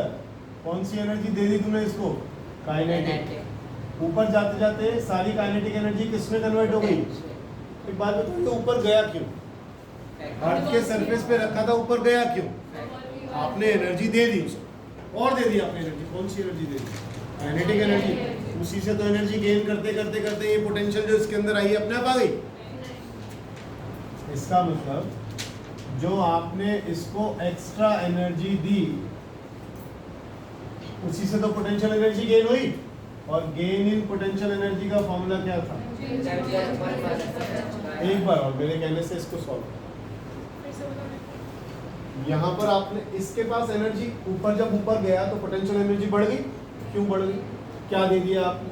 A: कौन सी एनर्जी दे दी तूने इसको? काइनेटिक। ऊपर जाते जाते सारी काइनेटिक एनर्जी किसमें कन्वर्ट हो गई? एक बात बताओ, ये ऊपर गया क्यों? अर्थ के सरफेस पे रखा था, ऊपर गया क्यों? आपने एनर्जी दे दी उसको, और दे दी आपने एनर्जी। कौन सी एनर्जी दे दी? Kinetic energy. उसी से तो एनर्जी गेन करते करते करते ये पोटेंशियल जो इसके अंदर आई है अपने आप आ गई। इसका मतलब जो आपने इसको एक्स्ट्रा एनर्जी दी उसी से तो पोटेंशियल एनर्जी गेन हुई, और गेन इन पोटेंशियल एनर्जी का फॉर्मूला क्या था? एक बार और मेरे कहने से इसको सॉल्व। यहाँ पर आपने इसके पास एनर्जी ऊपर, जब ऊपर गया तो पोटेंशियल एनर्जी बढ़ गई। क्यों बढ़ गई? क्या दे दिया आपने?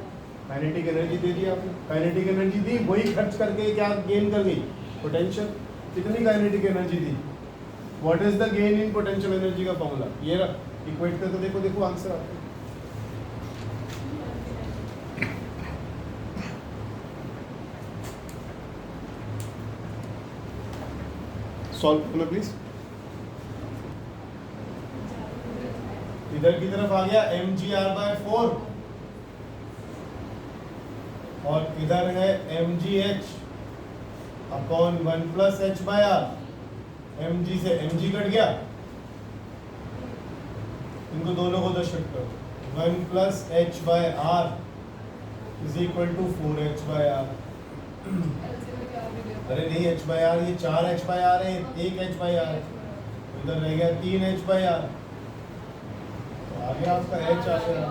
A: काइनेटिक एनर्जी दे दी आपने। काइनेटिक एनर्जी दी, वही खर्च करके क्या गेन कर गई? पोटेंशियल। कितनी kinetic energy the? What is the gain in potential energy का फॉर्मूला? ये रहा, इक्वेट करके देखो, देखो आंसर आपको। सॉल्व करना प्लीज। इधर की तरफ आ गया mgr/4 और इधर है mgh upon 1 plus h/r। mg से mg कट गया, इनको दोनों को 10 शिफ्ट करो। 1 plus h/r is equal to 4h/r। अरे नहीं h/r, ये 4h/r है, 1h/r है, इधर रह गया 3h/r। तो आ गया आपका h आ गया।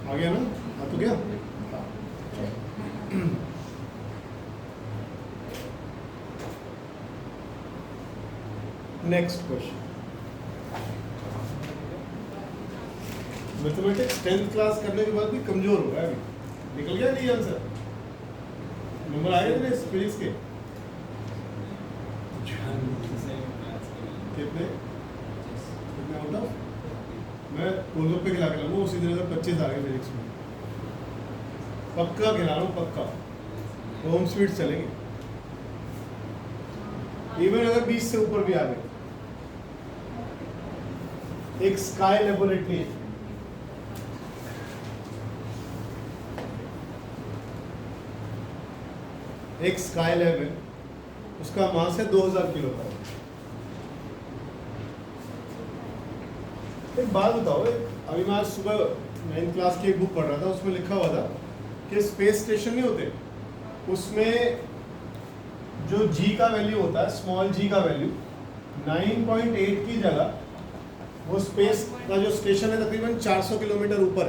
A: आ गया ना? आ तो गया। Next question. Mathematics 10th class करने के बाद भी कमजोर हो गया। अभी निकल गया नहीं आंसर? नंबर आए थे फिजिक्स के कितने? कितने आउट ऑफ? मैं गोलगप्पे खिला के लाऊंगा उसी दिन, 25 आ गए फिजिक्स में, पक्का खिला रहा हूँ, पक्का। होम स्वीट्स चलेंगे, इवन अगर 20 से ऊपर भी आ गए। एक स्काई लेबोरेटरी एक स्काई लैब है, उसका मास है 2000 किलो का। एक बात बताओ, अभी मैं आज सुबह 9th क्लास की एक बुक पढ़ रहा था, उसमें लिखा हुआ था कि स्पेस स्टेशन नहीं होते, उसमें जो जी का वैल्यू होता है, स्मॉल जी का वैल्यू 9.8 की जगह वो स्पेस का जो स्टेशन है तकरीबन 400 किलोमीटर ऊपर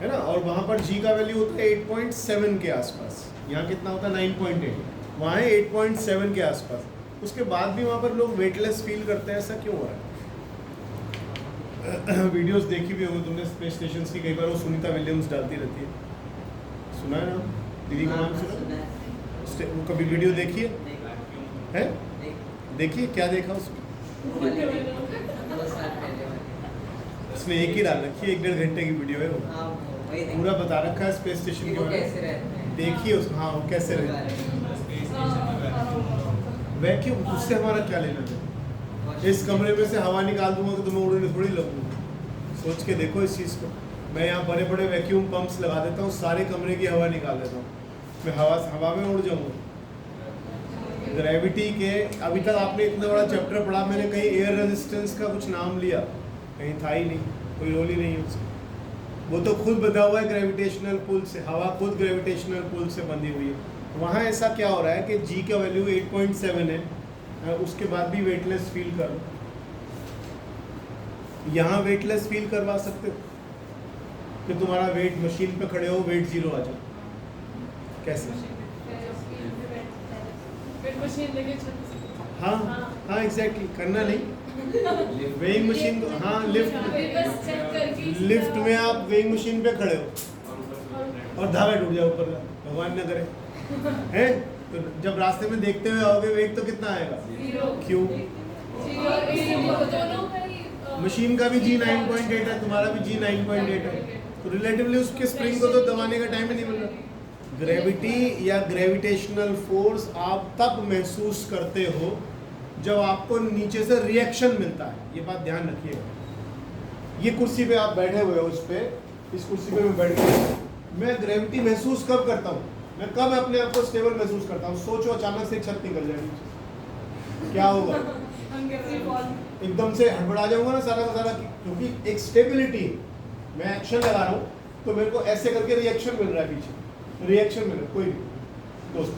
A: है ना, और वहाँ पर जी का वैल्यू होता है 8.7 के आसपास। यहाँ कितना होता है 9.8, वहाँ है 8.7 के आसपास। उसके बाद भी वहाँ पर लोग वेटलेस फील करते हैं, ऐसा क्यों हो रहा है? वीडियोस देखी भी होगी तुमने स्पेस स्टेशन की, कई बार वो सुनीता विलियम्स डालती रहती है, सुना है ना दीदी का नाम? सुना वो कभी वीडियो देखी है? देखिए क्या देखा उसमें? उसने एक ही डाल रखी है, 1-1.5 घंटे की वीडियो है वो, पूरा बता रखा है स्पेस स्टेशन के बारे में। देखिए उसको, हाँ वो कैसे रहते हैं। वैक्यूम, उससे हमारा क्या लेना देना? इस कमरे में से हवा निकाल दूंगा तो तुम्हें उड़ने थोड़ी लगूंगा। सोच के देखो इस चीज़ को। मैं यहाँ बड़े बड़े वैक्यूम पंप्स लगा देता हूँ, सारे कमरे की हवा निकाल देता हूँ, मैं हवा में उड़ जाऊँगा। ग्रेविटी के अभी तक आपने इतना बड़ा चैप्टर पढ़ा, मैंने कहीं एयर रेजिस्टेंस का कुछ नाम लिया, कहीं था ही नहीं, कोई रोल ही नहीं है उसका। वो तो खुद बंधा हुआ है ग्रेविटेशनल पुल से, हवा खुद ग्रेविटेशनल पुल से बंधी हुई है। वहाँ ऐसा क्या हो रहा है कि जी का वैल्यू 8.7 है, उसके बाद भी वेटलेस फील करो। यहाँ वेटलेस फील करवा सकते हो कि तुम्हारा वेट मशीन पे खड़े हो, वेट 0 आ जाए, कैसे? हाँ हाँ एग्जैक्टली, करना नहीं वेइंग मशीन को, हाँ लिफ्ट में आप वेइंग मशीन पे खड़े हो और धागा टूट जाए ऊपर का, भगवान न करे, हैं? तो जब रास्ते में देखते हुए आओगे वेग तो कितना आएगा? क्यों? मशीन का भी जी 9.8 है, तुम्हारा भी जी 9.8 है, तो रिलेटिवली उसके स्प्रिंग को तो दबाने का टाइम ही नहीं मिल रहा। ग्रेविटी या ग्रेविटेशनल फोर्स आप तब महसूस करते हो जब आपको नीचे से रिएक्शन मिलता है, ये बात ध्यान रखिएगा। ये कुर्सी पे आप बैठे हुए हो, इस कुर्सी पे मैं बैठ गया, मैं ग्रेविटी महसूस कब करता हूँ? मैं कब अपने आप को स्टेबल महसूस करता हूँ? सोचो अचानक से एक छत निकल जाएगी, क्या होगा? एकदम से हड़बड़ा जाऊंगा ना सारा का सारा, क्योंकि एक स्टेबिलिटी, मैं एक्शन लगा रहा हूँ तो मेरे को ऐसे करके रिएक्शन मिल रहा है, पीछे रिएक्शन मिल रहा है, कोई दोस्त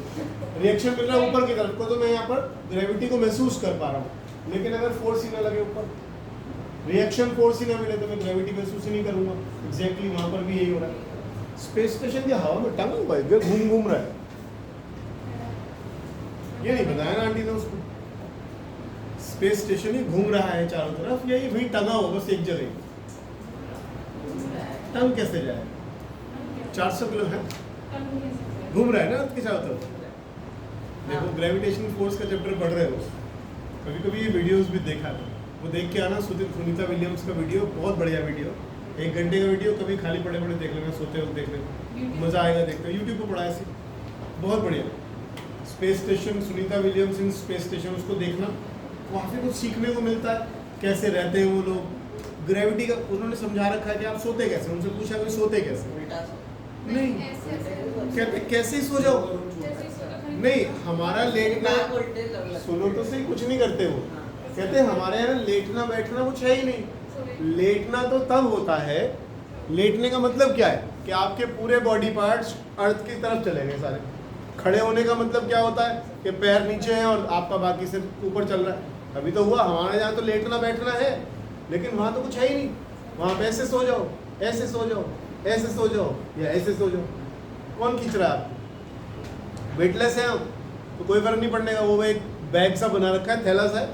A: रिएक्शन मिल रहा है ऊपर की तरफ को, तो मैं यहाँ पर ग्रेविटी को महसूस कर पा रहा हूँ। लेकिन अगर फोर्स ही ना लगे ऊपर, रिएक्शन फोर्स ही ना मिले, तो मैं ग्रेविटी महसूस ही नहीं करूँगा। एग्जैक्टली वहाँ पर भी यही हो रहा है। स्पेस स्टेशन की हवा में टंगा हुआ है, घूम रहा है, ये नहीं बताया ना आंटी ने उसको। स्पेस स्टेशन ही घूम रहा है चारों तरफ, यही वही टंगा हुआ बस एक जगह, टंग कैसे जाए? 400 किलो है, घूम रहा है ना अर्थ के चारों तरफ। देखो ग्रेविटेशन फोर्स का चैप्टर पढ़ रहे हो, कभी कभी ये वीडियोस भी देखा था, वो देख के आना, सुनीता विलियम्स का वीडियो, बहुत बढ़िया वीडियो, 1 घंटे का वीडियो, कभी खाली पड़े देख लेना, सोते वक्त देख लेना, मज़ा आएगा देखते। यूट्यूब पर पढ़ा ऐसे, बहुत बढ़िया। Space station, Sunita Williams in space station, उसको देखना, वहाँ से कुछ सीखने को मिलता है, कैसे रहते हैं वो लोग। ग्रेविटी का उन्होंने समझा रखा है कि आप सोते कैसे, उनसे पूछा कि सोते कैसे, नहीं कहते कैसे सो जाओ, नहीं हमारा लेटना, सुनो तो सही, कुछ नहीं करते वो, कहते हमारे यहाँ लेटना बैठना कुछ है ही नहीं। लेटना तो तब होता है, लेटने का मतलब क्या है कि आपके पूरे बॉडी पार्ट्स अर्थ की तरफ चले गए सारे। खड़े होने का मतलब क्या होता है कि पैर नीचे हैं और आपका बाकी से ऊपर चल रहा है। अभी तो हुआ, हमारे यहाँ तो लेटना बैठना है, लेकिन वहाँ तो कुछ है ही नहीं। वहाँ पे ऐसे सो जाओ, ऐसे सो जाओ, ऐसे सो जाओ या ऐसे सो जाओ, कौन खींच रहा है? वेटलेस है हम, तो कोई फर्क नहीं पड़ने का। वो एक बैग सा बना रखा है, थैला सा है,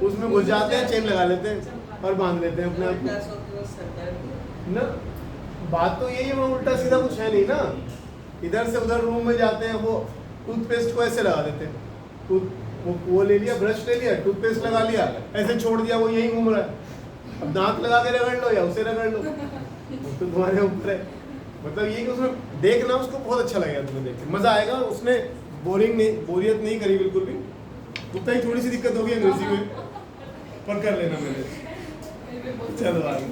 A: उसमें घुस जाते हैं, चेन लगा लेते हैं और बांध लेते हैं अपने आप ना। बात तो यही है, वहाँ उल्टा सीधा कुछ है नहीं ना। इधर से उधर रूम में जाते हैं, वो टूथपेस्ट को ऐसे लगा देते हैं, वो ले लिया, ब्रश ले लिया, टूथपेस्ट लगा लिया, ऐसे छोड़ दिया, वो यही घूम रहा है। अब दांत लगा के रगड़ लो या उसे रगड़ लो, वो तो तुम्हारे ऊपर है। मतलब ये कि उसमें देखना, उसको बहुत अच्छा लगेगा, तुम्हें देख के मज़ा आएगा। उसने बोरियत नहीं करी बिल्कुल भी। उतना ही थोड़ी सी दिक्कत होगी अंग्रेजी में, पर कर लेना मैंने। चलो आगे,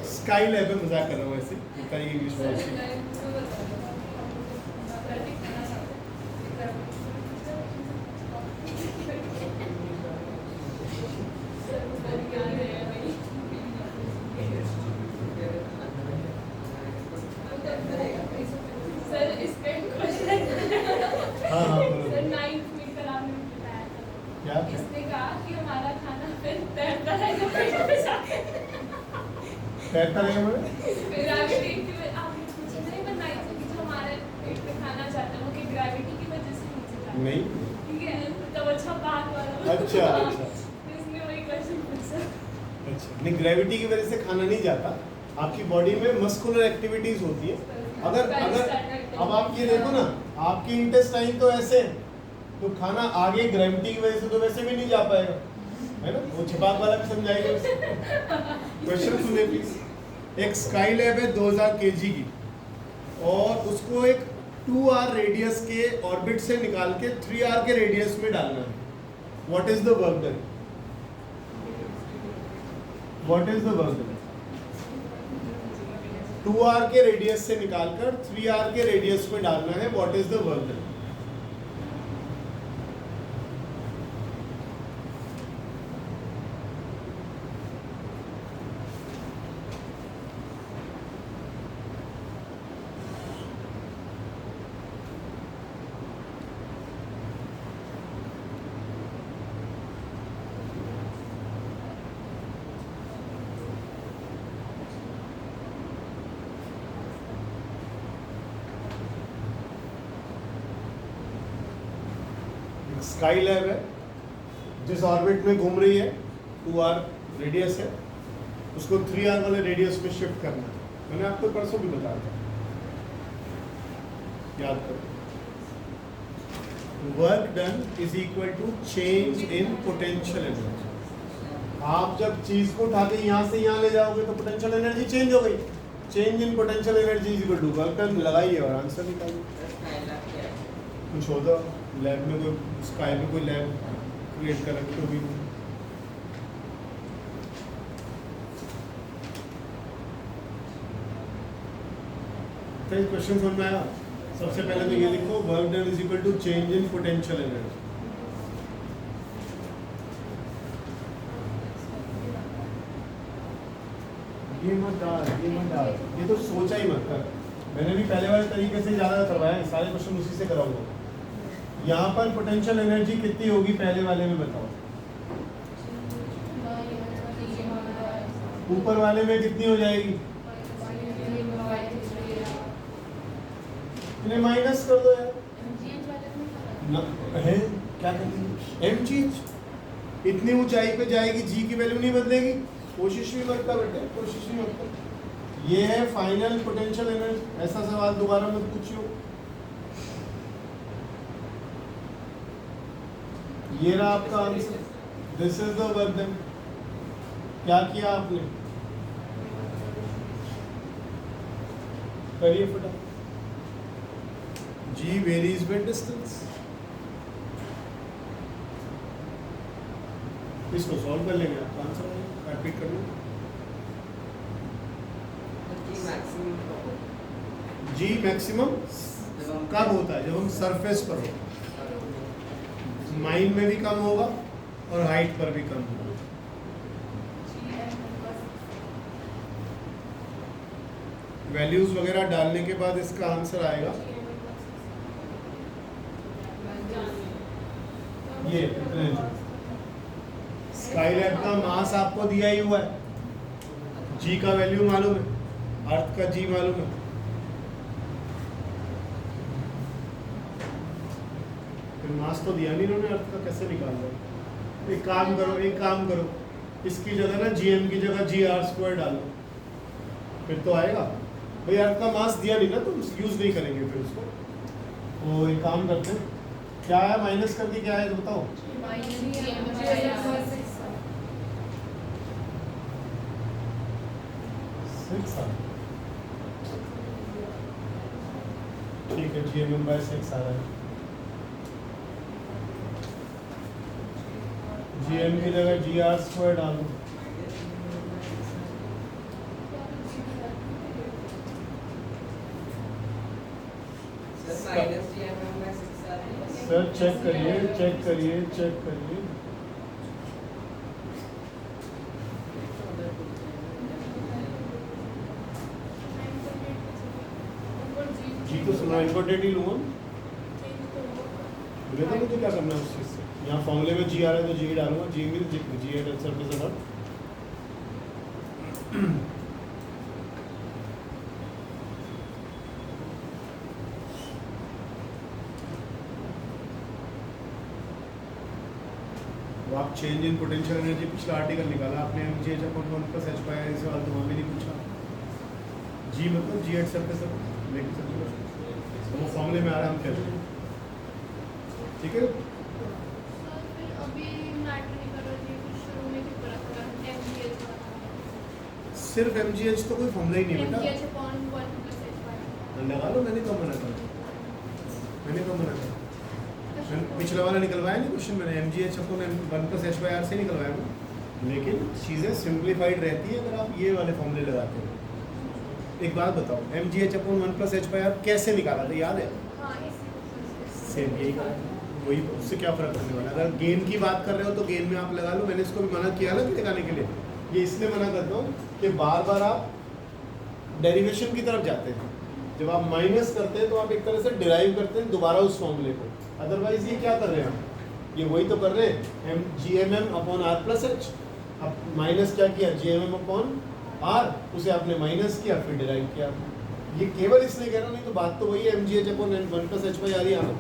A: स्काई लैब में मजाक कर रहा हूँ ऐसे, इंग्लिश में। क्या करेंगे मैंने?
D: ग्रेविटी की वजह आपने मुझे नहीं बनाई थी कि जो हमारे पेट में खाना जाता है वो कि ग्रेविटी की वजह से नीचे जाता है।
A: नहीं।
D: ठीक है तो अच्छा बात वाला
A: अच्छा,
D: हाँ,
A: अच्छा।
D: तो इसने वही क्वेश्चन पूछा।
A: अच्छा, नहीं ग्रेविटी की वजह से खाना नहीं जाता, आपकी बॉडी में मस्कुलर एक्टिविटीज होती है। अगर अब आप ये देखो ना, आपकी इंटेस्टाइन तो ऐसे है, तो खाना आगे ग्रेविटी की वजह से तो वैसे भी नहीं जा पाएगा, है ना? वो छिपाक वाला भी समझाएगा उसे। क्वेश्चन सुनिए प्लीज। एक स्काई लैब है 2000 केजी की, और उसको एक 2r रेडियस के ऑर्बिट से निकाल के 3r के रेडियस में डालना है। What is the work done? What is the work done? 2r के रेडियस से निकालकर 3r के रेडियस में डालना है। What is the work done? Sky lab है जिस ऑर्बिट में घूम रही है, 2r रेडियस है, उसको 3r वाले रेडियस में शिफ्ट करना है। मैंने आपको परसों भी बताया था, याद करो। Work done is equal to change in potential energy. आप जब चीज को उठा के यहाँ से यहाँ ले जाओगे तो पोटेंशियल एनर्जी चेंज हो गई। Change in potential energy is equal to work done. लगाइए और आंसर निकालिए। कुछ होता लैब में, कोई स्काई में कोई लैब क्रिएट कर रखी होगी। तो क्वेश्चन समझ में आया? सबसे पहले तो ये लिखो, work done is equal to change in potential energy. ये मत डाल, ये तो सोचा ही मत कर। मैंने भी पहले वाले तरीके से ज़्यादा करवाया है, सारे क्वेश्चन उसी से कराऊंगा। यहाँ पर पोटेंशियल एनर्जी कितनी होगी पहले वाले में बताओ? ऊपर वाले में कितनी हो जाएगी? इन्हें माइनस कर दो यार। ना है क्या करेंगे? एम चीज इतनी ऊंचाई पे जाएगी, जी की वैल्यू नहीं बदलेगी। कोशिश भी मत कर बेटे, कोशिश भी मत कर। ये है फाइनल पोटेंशियल एनर्जी। ऐसा सवाल दोबारा मत पूछियो। ये रहा आपका answer. This is the work done. क्या किया आपने? करिए फटाफट। G varies with distance। इसको सॉल्व कर लेंगे, आपका आंसर आएगा। रिपीट कर लो। G मैक्सिमम कब होता है? जब हम सरफेस पर हो। माइन में भी कम होगा और हाइट पर भी कम होगा। वैल्यूज वगैरह डालने के बाद इसका आंसर आएगा ये। स्काई लैब का मास आपको दिया ही हुआ है, जी का वैल्यू मालूम है, अर्थ का जी मालूम है। फिर मास तो दिया नहीं इन्होंने, अर्थ का कैसे निकाल रहे? एक काम करो, इसकी जगह ना जीएम की जगह GR² डालो, फिर तो आएगा। भाई अर्थ का मास दिया नहीं ना, तो यूज नहीं करेंगे फिर उसको। तो एक काम करते हैं, क्या है माइनस करके क्या है तो बताओ। ठीक है, GM/6 आ रहा है। GM की जगह GR² डालो। सर चेक करिए। जी तो सुना, इम्पोर्टेंट ही लूँगा। मुझे तो मुझे क्या करना है उस चीज़ से। यहाँ फॉर्मूले में जी आ रहा है तो जी डालूंगा। जी में जी है सरफेस आप चेंज इन पोटेंशियल एनर्जी पिछला आर्टिकल निकाला आपने, mgh upon 1 plus h by R, सवाल तो वहाँ भी नहीं पूछा। g मतलब g एट सरफेस लेकिन सब वो फॉर्मूले में आ रहा है, हम क्या करें? ठीक है,
C: सर फिर अभी मैटर नहीं कर रहा जी, कुछ शुरू में क्यों करा था MGH वाला?
A: सिर्फ mgh तो कोई फॉर्मूला ही नहीं बेटा,
C: MGH upon 1 plus h by
A: लगा लो, मैंने कब मना करा? मैंने कब मना करा? पिछला वाला निकलवाया नहीं क्वेश्चन मैंने, mgh upon 1 plus h by R से निकलवाया ना, लेकिन चीज़ें सिंप्लीफाइड रहती है अगर आप ये वाले फॉर्मूले लगाते हो। एक बात बताओ, mgh upon 1 plus h by R कैसे निकाला था, याद है?
C: हाँ इसी
A: सेम यही करा था, वही, उससे क्या फ़र्क पड़ने वाला है? अगर गेन की बात कर रहे हो तो गेन में आप लगा लो, मैंने इसको भी मना किया ना कि लगाने के लिए, ये इसलिए मना करता हूँ कि बार बार आप डेरिवेशन की तरफ जाते हैं। जब आप माइनस करते हैं तो आप एक तरह से डिराइव करते हैं दोबारा उस फॉर्मूले को, अदरवाइज ये क्या कर रहे हैं हम, ये वही तो कर रहे हैं, GMM upon R plus H. अब माइनस क्या किया, GMM अपॉन आर, उसे आपने माइनस किया फिर डिराइव किया। ये केवल इसलिए कह रहा हूँ, नहीं तो बात तो वही है, mgh upon 1 plus h by R ही आना।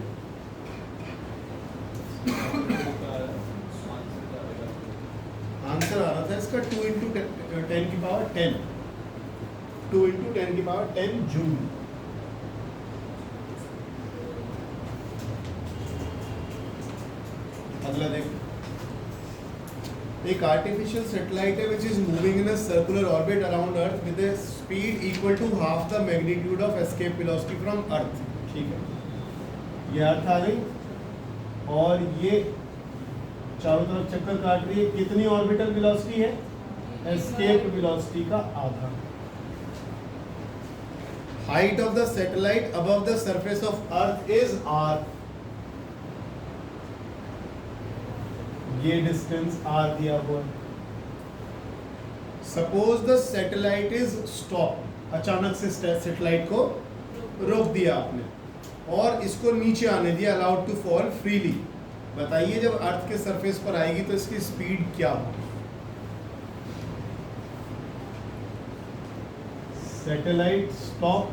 A: आंसर आ रहा था इसका 2 इंटू 10 की पावर 10, 2 इंटू 10 की पावर 10 जूल। अगला देखो, एक आर्टिफिशियल सैटेलाइट है which is moving in a circular orbit around earth with a speed equal to half the magnitude of escape velocity from earth. ठीक है, ये अर्थ आ गई और ये चारों तरफ चक्कर काट रही है, कितनी ऑर्बिटल वेलोसिटी है, एस्केप वेलोसिटी का आधा। Height of the satellite above the surface of earth is r, ये डिस्टेंस r दिया हुआ है। Suppose the satellite is stop, अचानक से सैटेलाइट को रोक दिया आपने और इसको नीचे आने दिया, अलाउड टू फॉल फ्रीली। बताइए जब अर्थ के सरफेस पर आएगी तो इसकी स्पीड क्या होगी? सैटेलाइट स्टॉप,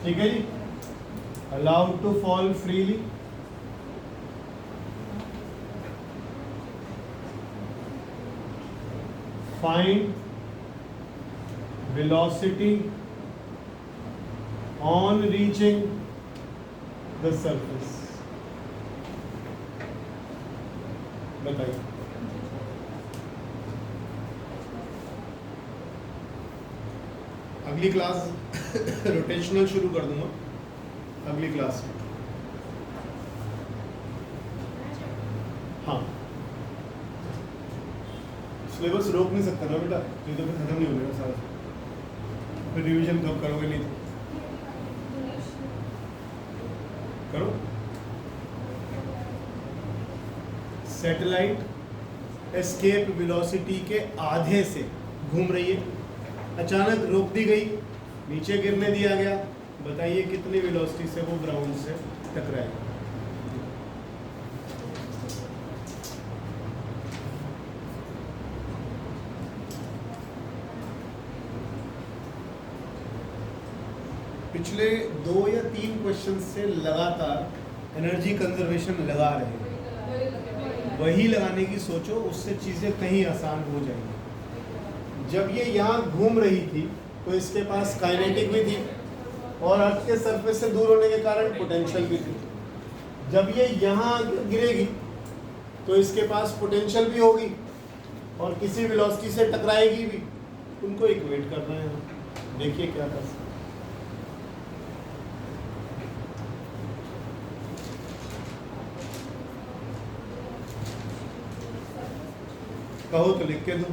A: ठीक है जी, allowed to fall freely, find velocity on reaching the surface. बताइए, अगली क्लास रोटेशनल शुरू कर दूंगा अगली क्लास में। हाँ, सिलेबस रोक नहीं सकता ना बेटा, ये तो फिर खत्म नहीं होगा सारा, फिर रिवीजन कब करोगे? नहीं तो करो। सैटेलाइट एस्केप वेलोसिटी के आधे से घूम रही है, अचानक रोक दी गई, नीचे गिरने दिया गया, बताइए कितनी वेलोसिटी से वो ग्राउंड से टकराएगा? पिछले 2 या 3 क्वेश्चन से लगातार एनर्जी कंजर्वेशन लगा रहे हैं, वही लगाने की सोचो, उससे चीज़ें कहीं आसान हो जाएंगी। जब ये यहाँ घूम रही थी तो इसके पास काइनेटिक भी थी और अर्थ के सरफेस से दूर होने के कारण पोटेंशियल भी थी। जब ये यहाँ गिरेगी तो इसके पास पोटेंशियल भी होगी और किसी वेलोसिटी से टकराएगी भी। उनको इक्वेट करना है, देखिए क्या कर सकते। कहो तो लिख के दो।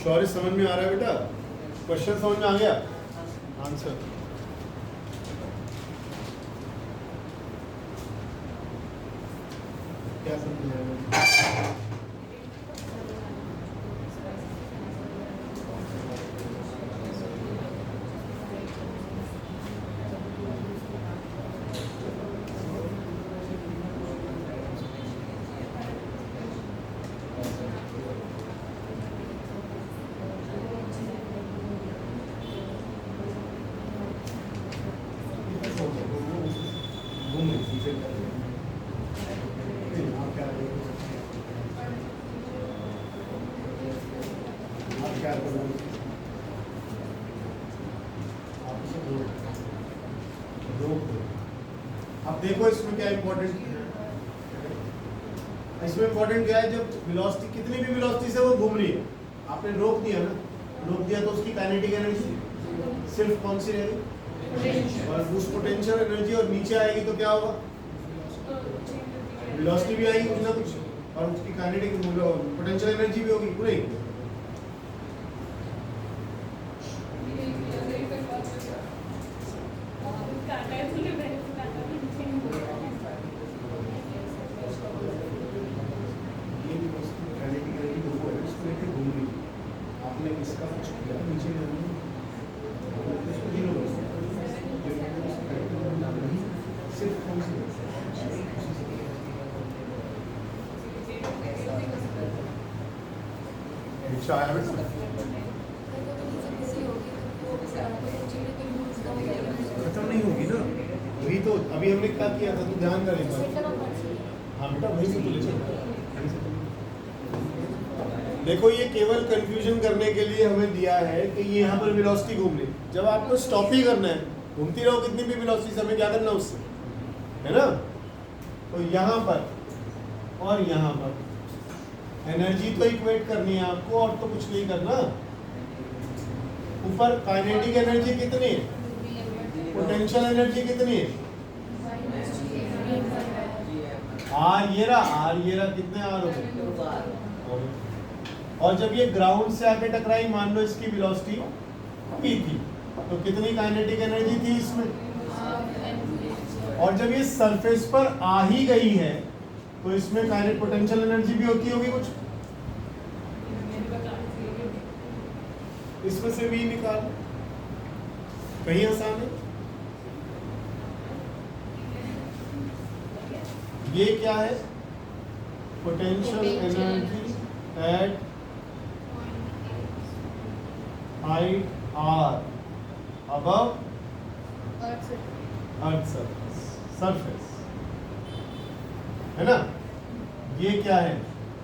A: शौर्य समझ में आ रहा है बेटा? क्वेश्चन समझ में आ गया? आंसर क्या समझ में आया? देखो इसमें क्या इंपॉर्टेंट, इसमें इंपॉर्टेंट क्या है, जब वेलोसिटी कितनी भी वेलोसिटी से वो घूम रही है, आपने रोक दिया ना, रोक दिया तो उसकी काइनेटिक एनर्जी सिर्फ कौन सी रहेगी, और उस पोटेंशियल एनर्जी और नीचे आएगी तो क्या होगा, वेलोसिटी भी आएगी कुछ ना कुछ, और उसकी काइनेटिक पोटेंशियल एनर्जी भी होगी पूरी। ये भी काइनेटिक एनर्जी दो है, इसको लेके घूम रही है, आपने इसका कुछ किया नीचे सिर्फ कौन सी रिक्शा आया बेटा, खत्म नहीं होगी ना, वही तो अभी हमने क्या किया था, तू ध्यान कर एक बार। हाँ बेटा वही से तो ले चल। देखो ये केवल कंफ्यूजन करने के लिए हमें दिया है कि ये यहाँ पर वेलोसिटी घूम रही, जब आपको स्टॉप ही करना है, घूमती रहो कितनी भी वेलोसिटी से, हमें क्या करना उससे, है ना। तो यहाँ पर और यहाँ पर एनर्जी तो इक्वेट करनी है आपको, और तो कुछ नहीं करना। ऊपर काइनेटिक एनर्जी कितनी है, पोटेंशियल एनर्जी कितनी है, आर ये रहा कितने आर हो गए, और जब ये ग्राउंड से आके टकराई, मान लो इसकी वेलोसिटी p थी, तो कितनी काइनेटिक एनर्जी थी इसमें, और जब ये सरफेस पर आ ही गई है तो इसमें काइनेटिक पोटेंशियल एनर्जी भी होती होगी कुछ, इसमें से भी निकाल, कहीं आसान है। ये क्या है, potential energy at height r above earth surface, है ना। ये क्या है,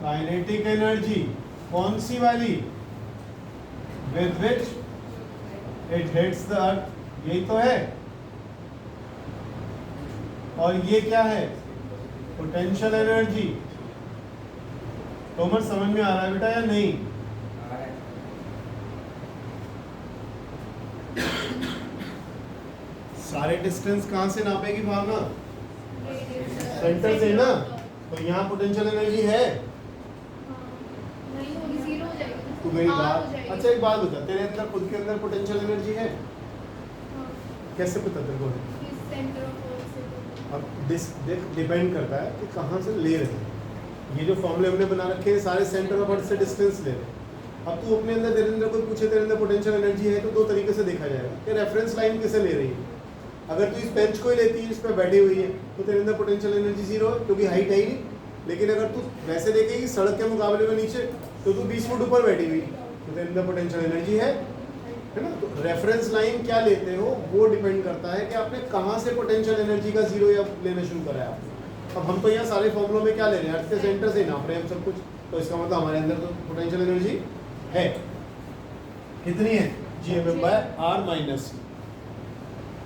A: काइनेटिक एनर्जी, कौन सी वाली, with which it hits the earth, यही तो है। और ये क्या है, पोटेंशियल एनर्जी। तोमर समझ में आ रहा है बेटा या नहीं? सारे डिस्टेंस कहाँ से नापेगी भावना, सेंटर से ना, तो यहाँ पोटेंशियल एनर्जी है।
C: नहीं होगी, जीरो हो जाएगी।
A: तो मेरी
C: हाँ, हो
A: बात,
C: जाएगी।
A: अच्छा एक बात बता, तेरे अंदर खुद के अंदर पोटेंशियल एनर्जी है,
C: हाँ,
A: कैसे पता तेरे को है?
C: इस सेंटर ऑफ फोर्स से।
A: अब डिपेंड करता है कि कहाँ से ले रहे हैं। ये जो फॉर्मूले हमने बना रखे हैं सारे सेंटर ऑफ अर्थ से डिस्टेंस ले रहे हैं। अब तू अपने अंदर, तेरे अंदर कोई पूछे तेरे अंदर पोटेंशियल एनर्जी है, तो दो तरीके से देखा जाएगा कि रेफरेंस लाइन किसे ले रही है। अगर तू इस बेंच को ही लेती है, इस पर बैठी हुई है, तो तेरे अंदर पोटेंशियल एनर्जी जीरो है क्योंकि हाइट है ही नहीं। लेकिन अगर तू वैसे देखेगी सड़क के मुकाबले में नीचे, तो तू 20 फुट ऊपर बैठी हुई, तो तेरे अंदर पोटेंशियल एनर्जी है ना। तो रेफरेंस लाइन क्या लेते हो वो डिपेंड करता है कि आपने कहाँ से पोटेंशियल एनर्जी का जीरो या लेना शुरू करा है आपने। अब हम तो यहाँ सारे फॉर्मुलों में क्या ले रहे हैं, अर्थ के सेंटर से नाप रहे हैं हम सब कुछ, तो इसका मतलब हमारे अंदर तो पोटेंशियल एनर्जी है। कितनी है, GMM बाय R माइनस,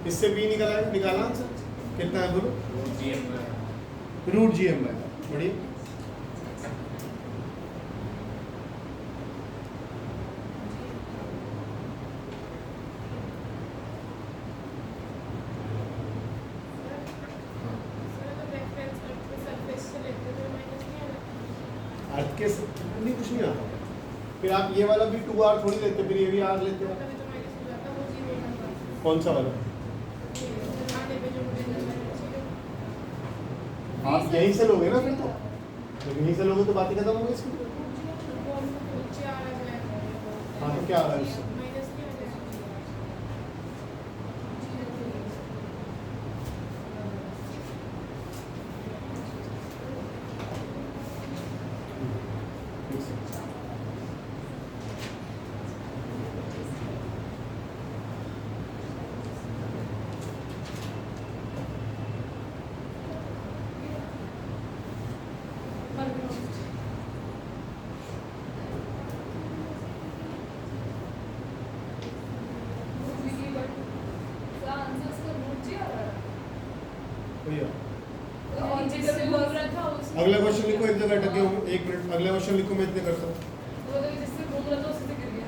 A: इससे B निकाला आंसर कितना है बोलो, रूट GM बाय, बढ़िया। अर्थ के नहीं कुछ नहीं आता, फिर आप ये वाला भी 2R थोड़ी लेते, फिर ये भी R लेते हो। कौन सा वाला, आप यहीं से लोगे ना फिर तो, जब यहीं से लोगे तो बातें खत्म होगी इसकी। हाँ तो क्या आ रहा है उससे, भैया अगला क्वेश्चन लिखो, एक जगह अटके हूँ, 1 मिनट। अगला क्वेश्चन लिखो, मैं इतने करता हूँ।
D: वो तो जिससे घूम रहा था उसी से गिर गया।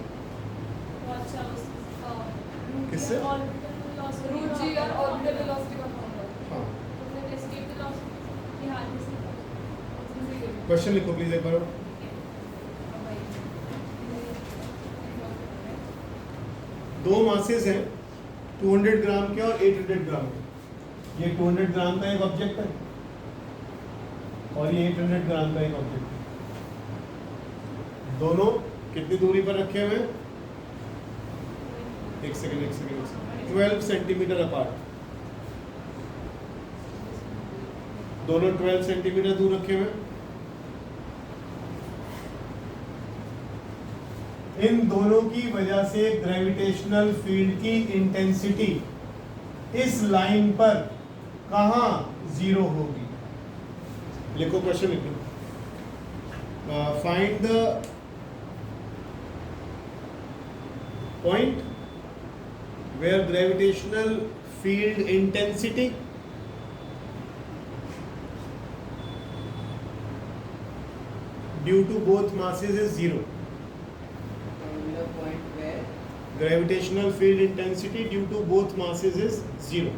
D: वो अच्छा
A: किससे?
D: ऑर्बिटल वेलोसिटी रूट जी और ऑर्बिटल वेलोसिटी का फॉर्मूला।
A: हाँ,
D: तो फिर एस्केप वेलोसिटी की हाल में से गिर गया।
A: क्वेश्चन लिखो प्लीज एक बार। दो मासेस हैं 200 ग्राम के और 800 ग्राम के। ये 200 ग्राम का एक ऑब्जेक्ट है और ये 800 ग्राम का एक ऑब्जेक्ट है। दोनों कितनी दूरी पर रखे हुए हैं? एक सेकंड 12 सेंटीमीटर अपार्ट। दोनों 12 सेंटीमीटर दूर रखे हुए हैं। इन दोनों की वजह से ग्रेविटेशनल फील्ड की इंटेंसिटी इस लाइन पर कहां जीरो होगी? लिखो, क्वेश्चन लिखो। Find the point where gravitational field intensity due to both masses is zero.
E: The point where
A: Gravitational field intensity due to both masses is zero.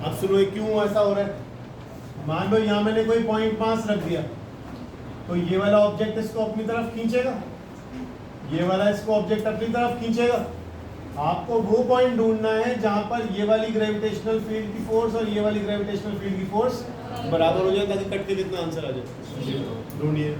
A: अब सुनो, ये क्यों ऐसा हो रहा है? मान लो यहाँ मैंने कोई पॉइंट मास रख दिया, तो ये वाला ऑब्जेक्ट इसको अपनी तरफ खींचेगा, ये वाला इसको ऑब्जेक्ट अपनी तरफ खींचेगा। आपको वो पॉइंट ढूंढना है जहां पर ये वाली ग्रेविटेशनल फील्ड की फोर्स और ये वाली ग्रेविटेशनल फील्ड की फोर्स बराबर हो जाए, ताकि कट के कितना आंसर आ जाए। ढूंढिए।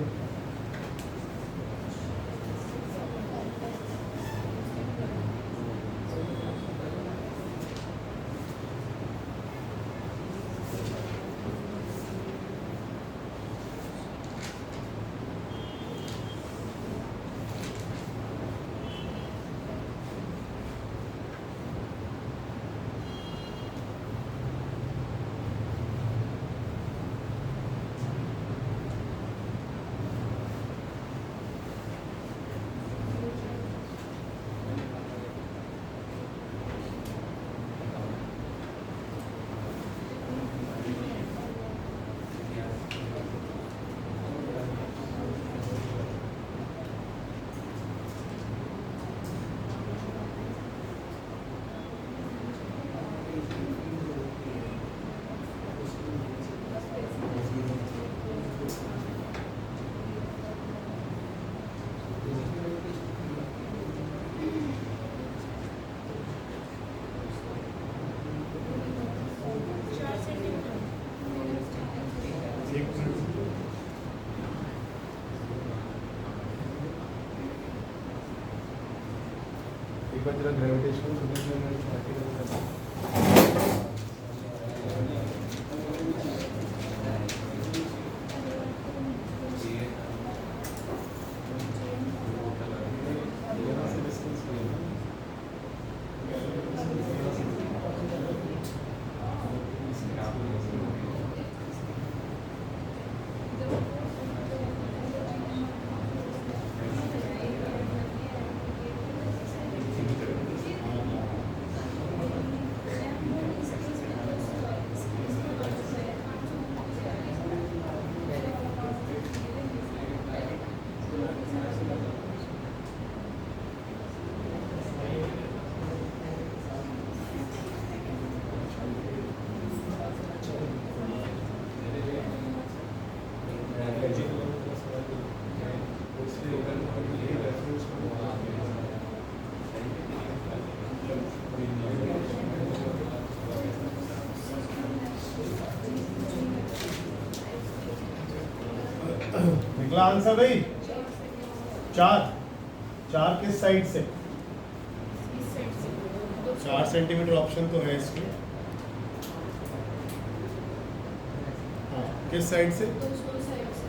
A: एक बार जरा ग्रेविटेशनल निकला आंसर भाई? 4 किस साइड से? 4 सेंटीमीटर ऑप्शन तो है इसमें। हाँ, किस साइड से?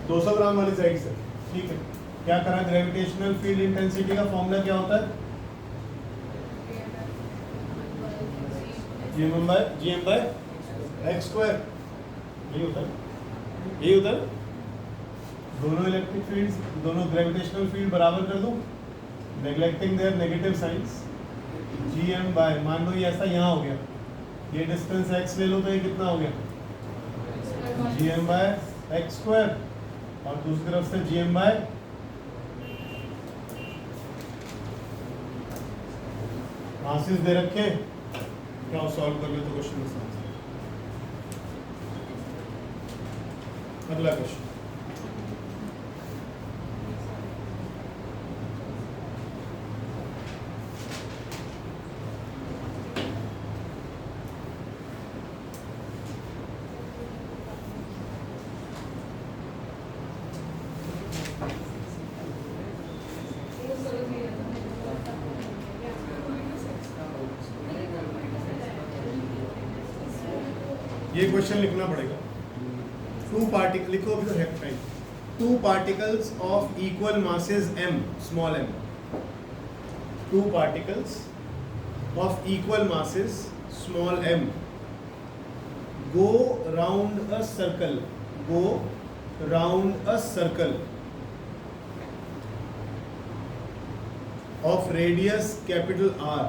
A: 200 ग्राम वाली साइड से। ठीक है। क्या करा? ग्रेविटेशनल फील्ड इंटेंसिटी का फॉर्मूला क्या होता है? Gm/x²। यही होता है। दोनों इलेक्ट्रिक फील्ड्स, दोनों ग्रेविटेशनल फील्ड बराबर कर दूं, neglecting their negative science. Gm by, मान लो ये ऐसा यहाँ हो गया, ये डिस्टेंस x ले लो तो ये कितना हो गया gm बाय एक्स स्क्वायर, और दूसरी तरफ से gm बाय मासेस दे रखे, क्या सॉल्व कर ले तो क्वेश्चन में समझ। अगला क्वेश्चन, ये क्वेश्चन लिखना पड़ेगा। टू पार्टिकल लिखो अभी तो है time. Two particles of equal masses m, small m, two particles of equal masses small m go round a circle, go round a circle of radius capital R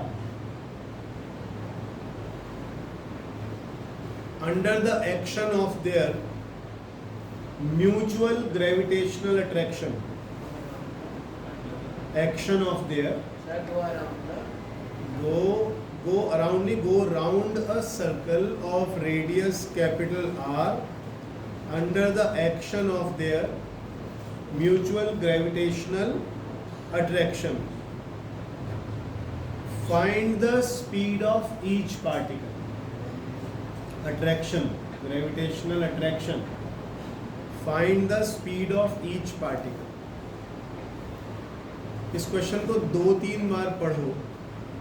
A: under the action of their mutual gravitational attraction, action of their
E: Sir, go around the
A: go round a circle of radius capital R under the action of their mutual gravitational attraction. Find the speed of each particle. Attraction, gravitational attraction. Find the speed of each particle. इस question को 2-3 बार पढ़ो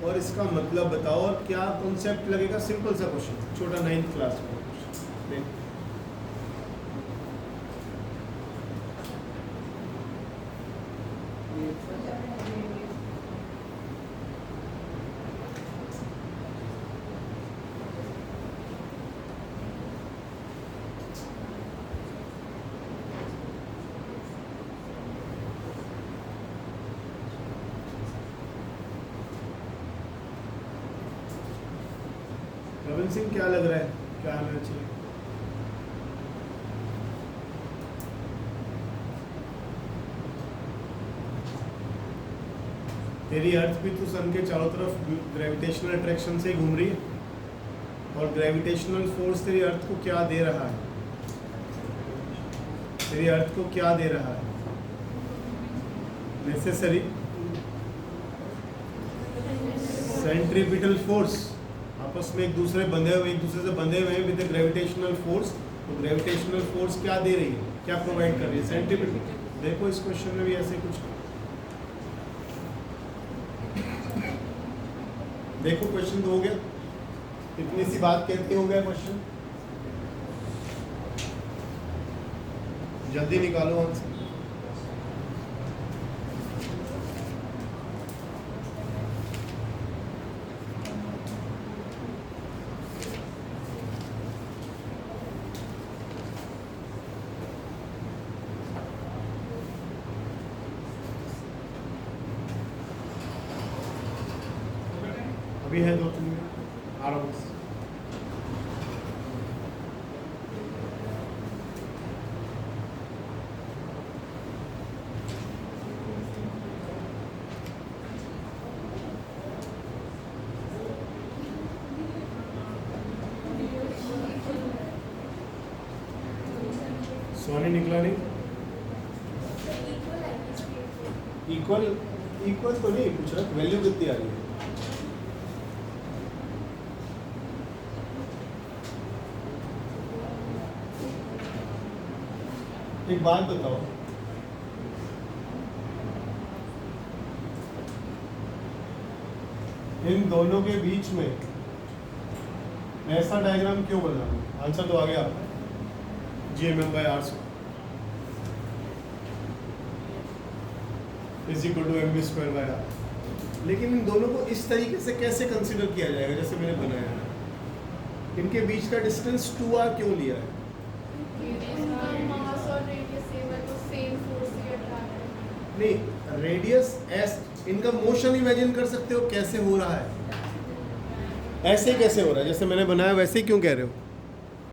A: और इसका मतलब बताओ और क्या concept लगेगा। सिंपल सा क्वेश्चन, छोटा 9th क्लास में क्वेश्चन। रविंद्र सिंह क्या लग रहा है, क्या आना चाहिए? तेरी अर्थ भी तो सन के चारों तरफ ग्रेविटेशनल अट्रैक्शन से ही घूम रही है, और ग्रेविटेशनल फोर्स तेरी अर्थ को क्या दे रहा है? तेरी अर्थ को क्या दे रहा है? नेसेसरी सेंट्रीपिटल फोर्स, आपस में एक दूसरे से बंधे हुए हैं विद ग्रेविटेशनल फोर्स। तो ग्रेविटेशनल फोर्स क्या दे रही है, क्या प्रोवाइड कर रही है? सेंट्रीपिटल। देखो इस क्वेश्चन में भी ऐसे कुछ, देखो क्वेश्चन तो हो गया, इतनी सी बात कहती हो गया क्वेश्चन। जल्दी निकालो आंसर। अभी है 2-3 मिनट, आ रहा हूँ। सोनी निकला नहीं। इक्वल तो नहीं पूछ रहा, वैल्यू कितनी आ रही है? एक बात बताओ, इन दोनों के बीच में ऐसा डायग्राम क्यों बना? आंसर तो आ गया आपका, GMM/R is equal to mv²/r। लेकिन इन दोनों को इस तरीके से कैसे कंसीडर किया जाएगा जैसे मैंने बनाया है? इनके बीच का डिस्टेंस 2r क्यों लिया है?
C: मास और रेडियस सेम है तो सेम फोर्स से अट्रैक्ट है।
A: नहीं, रेडियस s, इनका मोशन इमेजिन कर सकते हो कैसे हो रहा है? ऐसे कैसे हो रहा है? जैसे मैंने बनाया वैसे ही क्यों कह रहे हो?